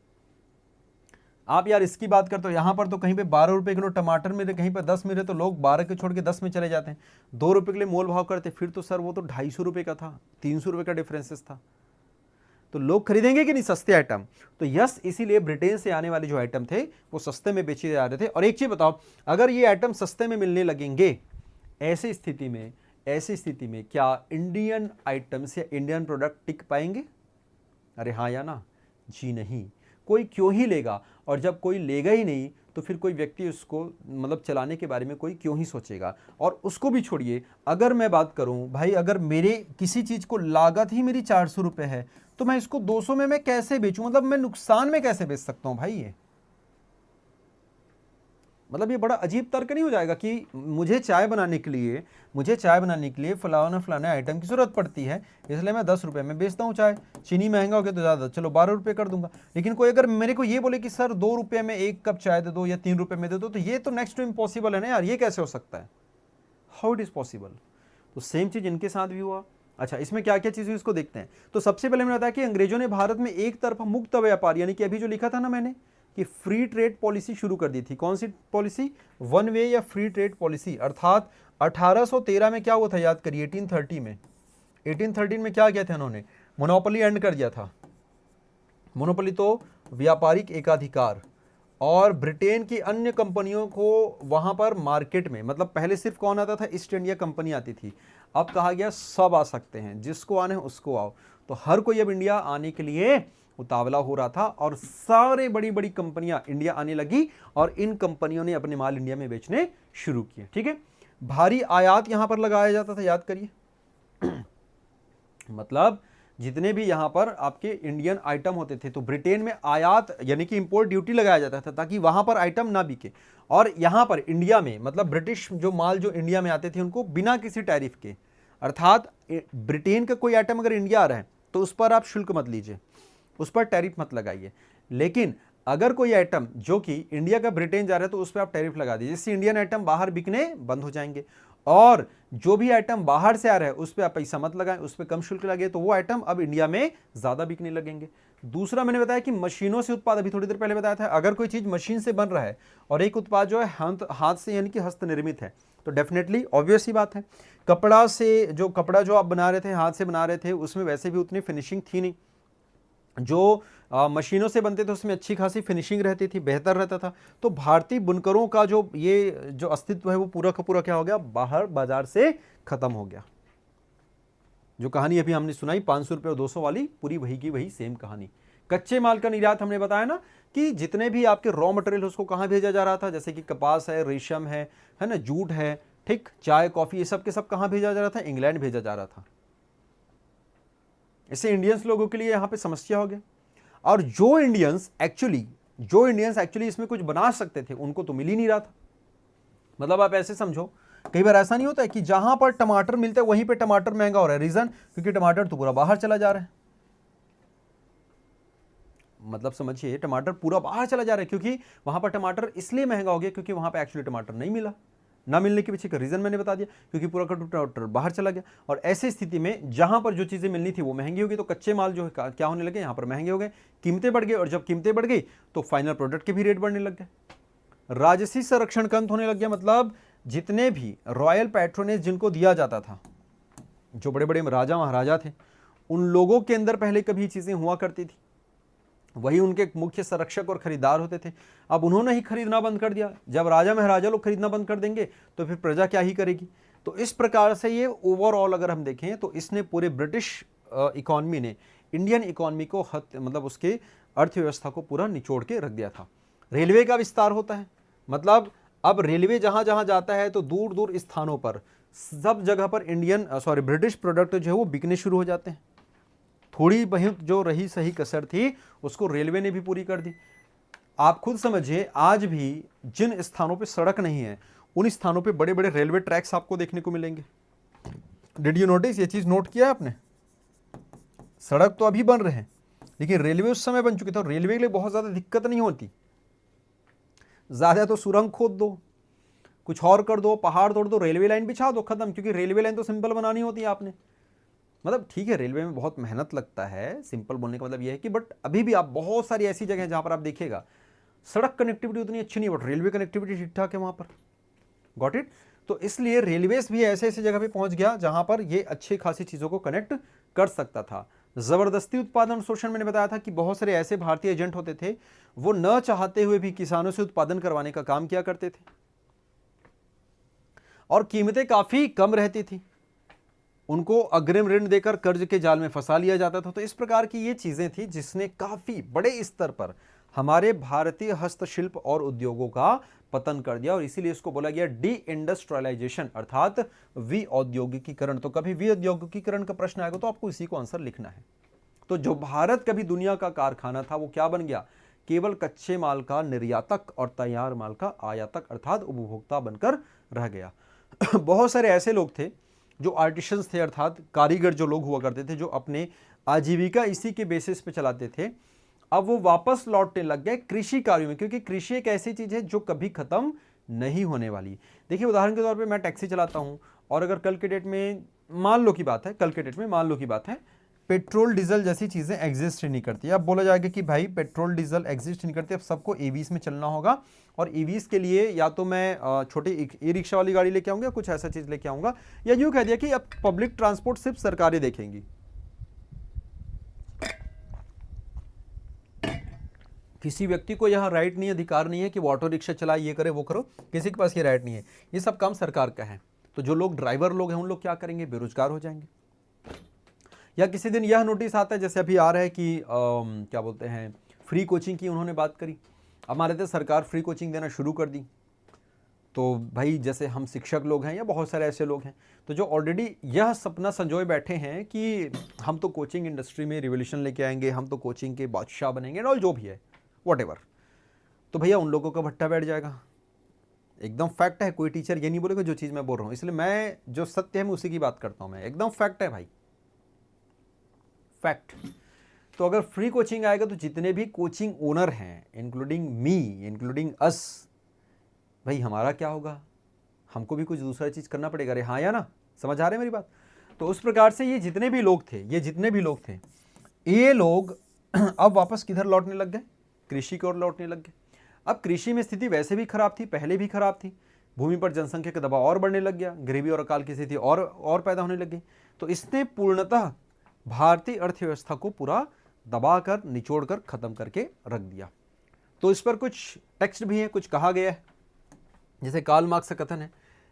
आप यार इसकी बात करते हो, यहाँ पर तो कहीं पे 12 रुपये किलो टमाटर मिले, कहीं पे 10 मिले, तो लोग 12 के छोड़ के 10 में चले जाते हैं, 2 रुपये के लिए मोल भाव करते। फिर तो सर वो तो 250 रुपये का था, 300 रुपये का डिफरेंसेस था। तो लोग खरीदेंगे कि नहीं सस्ते आइटम। तो यस, इसीलिए ब्रिटेन से आने वाले जो आइटम थे वो सस्ते में बेचे जा रहे थे। और एक चीज बताओ, अगर ये आइटम सस्ते में मिलने लगेंगे, ऐसी स्थिति में क्या इंडियन आइटम्स या इंडियन प्रोडक्ट टिक पाएंगे? अरे हाँ या ना? जी नहीं। कोई क्यों ही लेगा? और जब कोई लेगा ही नहीं तो फिर कोई व्यक्ति उसको मतलब चलाने के बारे में कोई क्यों ही सोचेगा। और उसको भी छोड़िए, अगर मैं बात करूं भाई, अगर मेरे किसी चीज को लागत ही मेरी 400 रुपये है तो मैं इसको 200 में मैं कैसे बेचूं? मतलब मैं नुकसान में कैसे बेच सकता हूं भाई? ये मतलब ये बड़ा अजीब तर्क नहीं हो जाएगा कि मुझे चाय बनाने के लिए फलाना आइटम की जरूरत पड़ती है, इसलिए मैं 10 रुपये में बेचता हूँ चाय। चीनी महंगा हो गया तो ज़्यादा, चलो 12 रुपये कर दूंगा। लेकिन कोई अगर मेरे को ये बोले कि सर 2 रुपये में 1 कप चाय दे दो या 3 रुपये में दे दो, तो ये तो नेक्स्ट टू इम्पॉसिबल है ना यार, ये कैसे हो सकता है? How it is possible? तो सेम चीज़ इनके साथ भी हुआ। अच्छा, इसमें क्या क्या चीज़ हुई इसको देखते हैं। तो सबसे पहले मैंने बताया कि अंग्रेजों ने भारत में एक तरफा मुक्त व्यापार, यानी कि अभी जो लिखा था ना मैंने कि फ्री ट्रेड पॉलिसी शुरू कर दी थी। कौन सी पॉलिसी? वन वे या फ्री ट्रेड पॉलिसी। अर्थात 1813 में क्या हुआ था, याद करिए, 1830 में 1813 में क्या किया था इन्होंने? मोनोपोली एंड कर दिया था। मोनोपोली तो व्यापारिक एकाधिकार। और ब्रिटेन की अन्य कंपनियों को वहां पर मार्केट में, मतलब पहले सिर्फ कौन आता था? ईस्ट इंडिया कंपनी आती थी। अब कहा गया सब आ सकते हैं, जिसको आने हैं उसको आओ। तो हर कोई अब इंडिया आने के लिए उतावला हो रहा था और सारे बड़ी बड़ी कंपनियां इंडिया आने लगी और इन कंपनियों ने अपने माल इंडिया में बेचने शुरू किए। ठीक है, भारी आयात यहां पर लगाया जाता था, याद करिए। मतलब जितने भी यहां पर आपके इंडियन आइटम होते थे तो ब्रिटेन में आयात यानी कि इंपोर्ट ड्यूटी लगाया जाता था ताकि वहां पर आइटम ना बिके। और यहां पर इंडिया में मतलब ब्रिटिश जो माल जो इंडिया में आते थे उनको बिना किसी टैरिफ के, अर्थात ब्रिटेन का कोई आइटम अगर इंडिया आ रहा है तो उस पर आप शुल्क मत लीजिए, उस पर टैरिफ मत लगाइए। लेकिन अगर कोई आइटम जो कि इंडिया का ब्रिटेन जा रहा है तो उस पर आप टैरिफ लगा दीजिए, जिससे इंडियन आइटम बाहर बिकने बंद हो जाएंगे। और जो भी आइटम बाहर से आ रहा है उस पर आप पैसा मत लगाएं, उस पर कम शुल्क लगे, तो वो आइटम अब इंडिया में ज्यादा बिकने लगेंगे। दूसरा मैंने बताया कि मशीनों से उत्पाद, अभी थोड़ी देर पहले बताया था, अगर कोई चीज मशीन से बन रहा है और एक उत्पाद जो है हाथ से यानी कि हस्तनिर्मित है, तो डेफिनेटली ऑब्वियस ही बात है, कपड़ा जो आप बना रहे थे, हाथ से बना रहे थे, उसमें वैसे भी उतनी फिनिशिंग थी नहीं। जो मशीनों से बनते थे उसमें अच्छी खासी फिनिशिंग रहती थी, बेहतर रहता था। तो भारतीय बुनकरों का जो अस्तित्व है वो पूरा का पूरा क्या हो गया? बाहर बाजार से खत्म हो गया। जो कहानी अभी हमने सुनाई 500 रुपये और 200 वाली, पूरी वही की वही सेम कहानी। कच्चे माल का निर्यात हमने बताया ना कि जितने भी आपके रॉ मटेरियल उसको कहाँ भेजा जा रहा था, जैसे कि कपास है, रेशम है ना, जूट है, ठीक, चाय कॉफी, ये सब के सब कहाँ भेजा जा रहा था? इंग्लैंड भेजा जा रहा था। इससे इंडियंस लोगों के लिए यहां पे समस्या हो गया। और जो इंडियंस एक्चुअली इसमें कुछ बना सकते थे उनको तो मिल ही नहीं रहा था। मतलब आप ऐसे समझो, कई बार ऐसा नहीं होता है कि जहां पर टमाटर मिलता है वहीं पे टमाटर महंगा हो रहा है। रीजन? क्योंकि टमाटर तो पूरा बाहर चला जा रहा है। मतलब समझिए, टमाटर पूरा बाहर चला जा रहा है क्योंकि वहां पर टमाटर इसलिए महंगा हो गया क्योंकि वहां पे एक्चुअली टमाटर नहीं मिला। ना मिलने के पीछे का रीजन मैंने बता दिया, क्योंकि पूरा का टमाटर बाहर चला गया। और ऐसी स्थिति में जहां पर जो चीजें मिलनी थी वो महंगी हो गई, तो कच्चे माल जो है क्या होने लगे? यहां पर महंगे हो गए, कीमतें बढ़ गई। और जब कीमतें बढ़ गई तो फाइनल प्रोडक्ट के भी रेट बढ़ने लग गए। राजसी संरक्षण कम होने लग गया। मतलब जितने भी रॉयल पैट्रोनेज जिनको दिया जाता था, जो बड़े बड़े राजा महाराजा थे, उन लोगों के अंदर पहले कभी चीजें हुआ करती थी, वही उनके मुख्य संरक्षक और खरीदार होते थे। अब उन्होंने ही खरीदना बंद कर दिया। जब राजा महाराजा लोग खरीदना बंद कर देंगे तो फिर प्रजा क्या ही करेगी? तो इस प्रकार से ये ओवरऑल अगर हम देखें तो इसने पूरे ब्रिटिश इकोनॉमी ने इंडियन इकोनॉमी को मतलब उसके अर्थव्यवस्था को पूरा निचोड़ के रख दिया था। रेलवे का विस्तार होता है, मतलब अब रेलवे जहां जहां जाता है तो दूर दूर स्थानों पर सब जगह पर ब्रिटिश प्रोडक्ट जो है वो बिकने शुरू हो जाते हैं। थोड़ी बहुत जो रही सही कसर थी उसको रेलवे ने भी पूरी कर दी। आप खुद समझिए, आज भी जिन स्थानों पे सड़क नहीं है उन स्थानों पे बड़े बड़े रेलवे ट्रैक्स आपको देखने को मिलेंगे। Did you notice? ये चीज नोट किया है आपने? सड़क तो अभी बन रहे हैं लेकिन रेलवे उस समय बन चुके थे और रेलवे के लिए बहुत ज्यादा दिक्कत नहीं होती। ज्यादा तो सुरंग खोद दो, कुछ और कर दो, पहाड़ तोड़ दो, रेलवे लाइन बिछा दो, खत्म। क्योंकि रेलवे लाइन तो सिंपल बनानी होती है आपने। मतलब ठीक है, रेलवे में बहुत मेहनत लगता है, सिंपल बोलने का मतलब यह है कि बट अभी भी आप बहुत सारी ऐसी जगह हैं जहां पर आप देखिएगा सड़क कनेक्टिविटी उतनी अच्छी नहीं, बट रेलवे कनेक्टिविटी ठीक ठाक है वहां पर। Got it? तो इसलिए रेलवेज भी ऐसे ऐसे जगह पे पहुंच गया जहां पर ये अच्छी खासी चीजों को कनेक्ट कर सकता था। जबरदस्ती उत्पादन शोषण, मैंने बताया था कि बहुत सारे ऐसे भारतीय एजेंट होते थे, वो न चाहते हुए भी किसानों से उत्पादन करवाने का काम किया करते थे और कीमतें काफी कम रहती थी, उनको अग्रिम ऋण देकर कर्ज के जाल में फंसा लिया जाता था। तो इस प्रकार की ये चीजें थी जिसने काफी बड़े स्तर पर हमारे भारतीय हस्तशिल्प और उद्योगों का पतन कर दिया और इसीलिए इसको बोला गया डी इंडस्ट्रियलाइजेशन अर्थात विऔद्योगिकीकरण। तो कभी विऔद्योगिकीकरण का प्रश्न आएगा तो आपको इसी को आंसर लिखना है। तो जो भारत कभी दुनिया का कारखाना था वो क्या बन गया, केवल कच्चे माल का निर्यातक और तैयार माल का आयातक अर्थात उपभोक्ता बनकर रह गया। बहुत सारे ऐसे लोग थे जो आर्टिशंस थे अर्थात कारीगर जो लोग हुआ करते थे, जो अपने आजीविका इसी के बेसिस पे चलाते थे, अब वो वापस लौटने लग गए कृषि कार्यों में, क्योंकि कृषि एक ऐसी चीज है जो कभी खत्म नहीं होने वाली। देखिए उदाहरण के तौर पे मैं टैक्सी चलाता हूं और अगर कल के डेट में मान लो की बात है, कल के डेट में मान लो की बात है, पेट्रोल डीजल जैसी चीजें एग्जिस्ट नहीं करती। अब बोला जाएगा कि भाई पेट्रोल डीजल एग्जिस्ट नहीं करती, अब सबको ईवीज में चलना होगा और ईवीज के लिए या तो मैं छोटी ई रिक्शा वाली गाड़ी लेके आऊंगा, कुछ ऐसा चीज लेके आऊंगा, या यूं कह दिया कि अब पब्लिक ट्रांसपोर्ट सिर्फ सरकारें देखेंगी। किसी व्यक्ति को यह राइट नहीं, अधिकार नहीं है कि वो ऑटो रिक्शा चलाए, ये करे वो करो, किसी के पास ये राइट नहीं है, ये सब काम सरकार का है। तो जो लोग ड्राइवर लोग हैं उन लोग क्या करेंगे, बेरोजगार हो जाएंगे। या किसी दिन यह नोटिस आता है, जैसे अभी आ रहा है कि क्या बोलते हैं, फ्री कोचिंग की उन्होंने बात करी, हमारे तो सरकार फ्री कोचिंग देना शुरू कर दी। तो भाई जैसे हम शिक्षक लोग हैं या बहुत सारे ऐसे लोग हैं तो जो ऑलरेडी यह सपना संजोए बैठे हैं कि हम तो कोचिंग इंडस्ट्री में रिवोल्यूशन लेके आएंगे, हम तो कोचिंग के बादशाह बनेंगे और जो भी है व्हाटएवर, तो भैया उन लोगों का भट्टा बैठ जाएगा। एकदम फैक्ट है, कोई टीचर ये नहीं बोलेगा जो चीज़ मैं बोल रहा हूँ, इसलिए मैं जो सत्य है मैं उसी की बात करता हूँ, मैं एकदम फैक्ट है भाई, फैक्ट। तो अगर फ्री कोचिंग आएगा तो जितने भी कोचिंग ओनर हैं, इंक्लूडिंग मी, इंक्लूडिंग अस, भाई हमारा क्या होगा, हमको भी कुछ दूसरा चीज़ करना पड़ेगा। अरे हाँ या ना, समझ आ रहे हैं मेरी बात। तो उस प्रकार से ये जितने भी लोग थे, ये लोग अब वापस किधर लौटने लग गए, कृषि की ओर लौटने लग गए। अब कृषि में स्थिति वैसे भी खराब थी, पहले भी खराब थी, भूमि पर जनसंख्या का दबाव और बढ़ने लग गया, गरीबी और अकाल की स्थिति और पैदा होने लग गई। तो इसने पूर्णतः भारतीय अर्थव्यवस्था को पूरा दबाकर निचोड़कर खत्म करके रख दिया। तो इस पर कुछ टेक्स्ट भी है, कुछ कहा गया है, जैसे कार्ल मार्क्स का कथन है,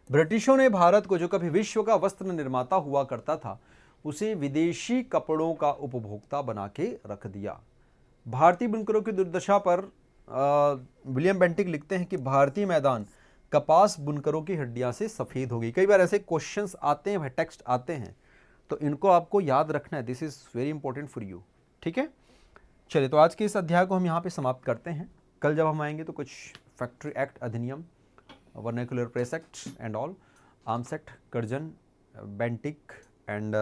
ब्रिटिशों ने भारत को जो कभी विश्व का वस्त्र निर्माता हुआ करता था उसे विदेशी कपड़ों का उपभोक्ता बना के रख दिया। भारतीय बुनकरों की दुर्दशा पर विलियम बेंटिक लिखते हैं कि भारतीय मैदान कपास बुनकरों की हड्डियां से सफेद हो गई। कई बार ऐसे क्वेश्चंस आते हैं, टेक्स्ट आते हैं, तो इनको आपको याद रखना है, this is very important for you. ठीक है, चलिए तो आज के इस अध्याय को हम यहाँ पे समाप्त करते हैं। कल जब हम आएंगे तो कुछ फैक्ट्री एक्ट अधिनियम, vernacular press act and all, arms act, Curzon, Bentinck and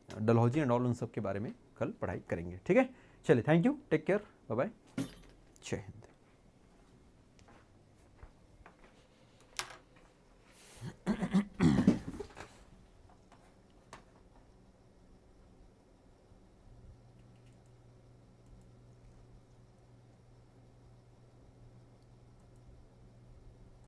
Dalhousie and all, उन सब के बारे में कल पढ़ाई करेंगे। ठीक है, चलिए, thank you, take care, bye bye, जय हिंद।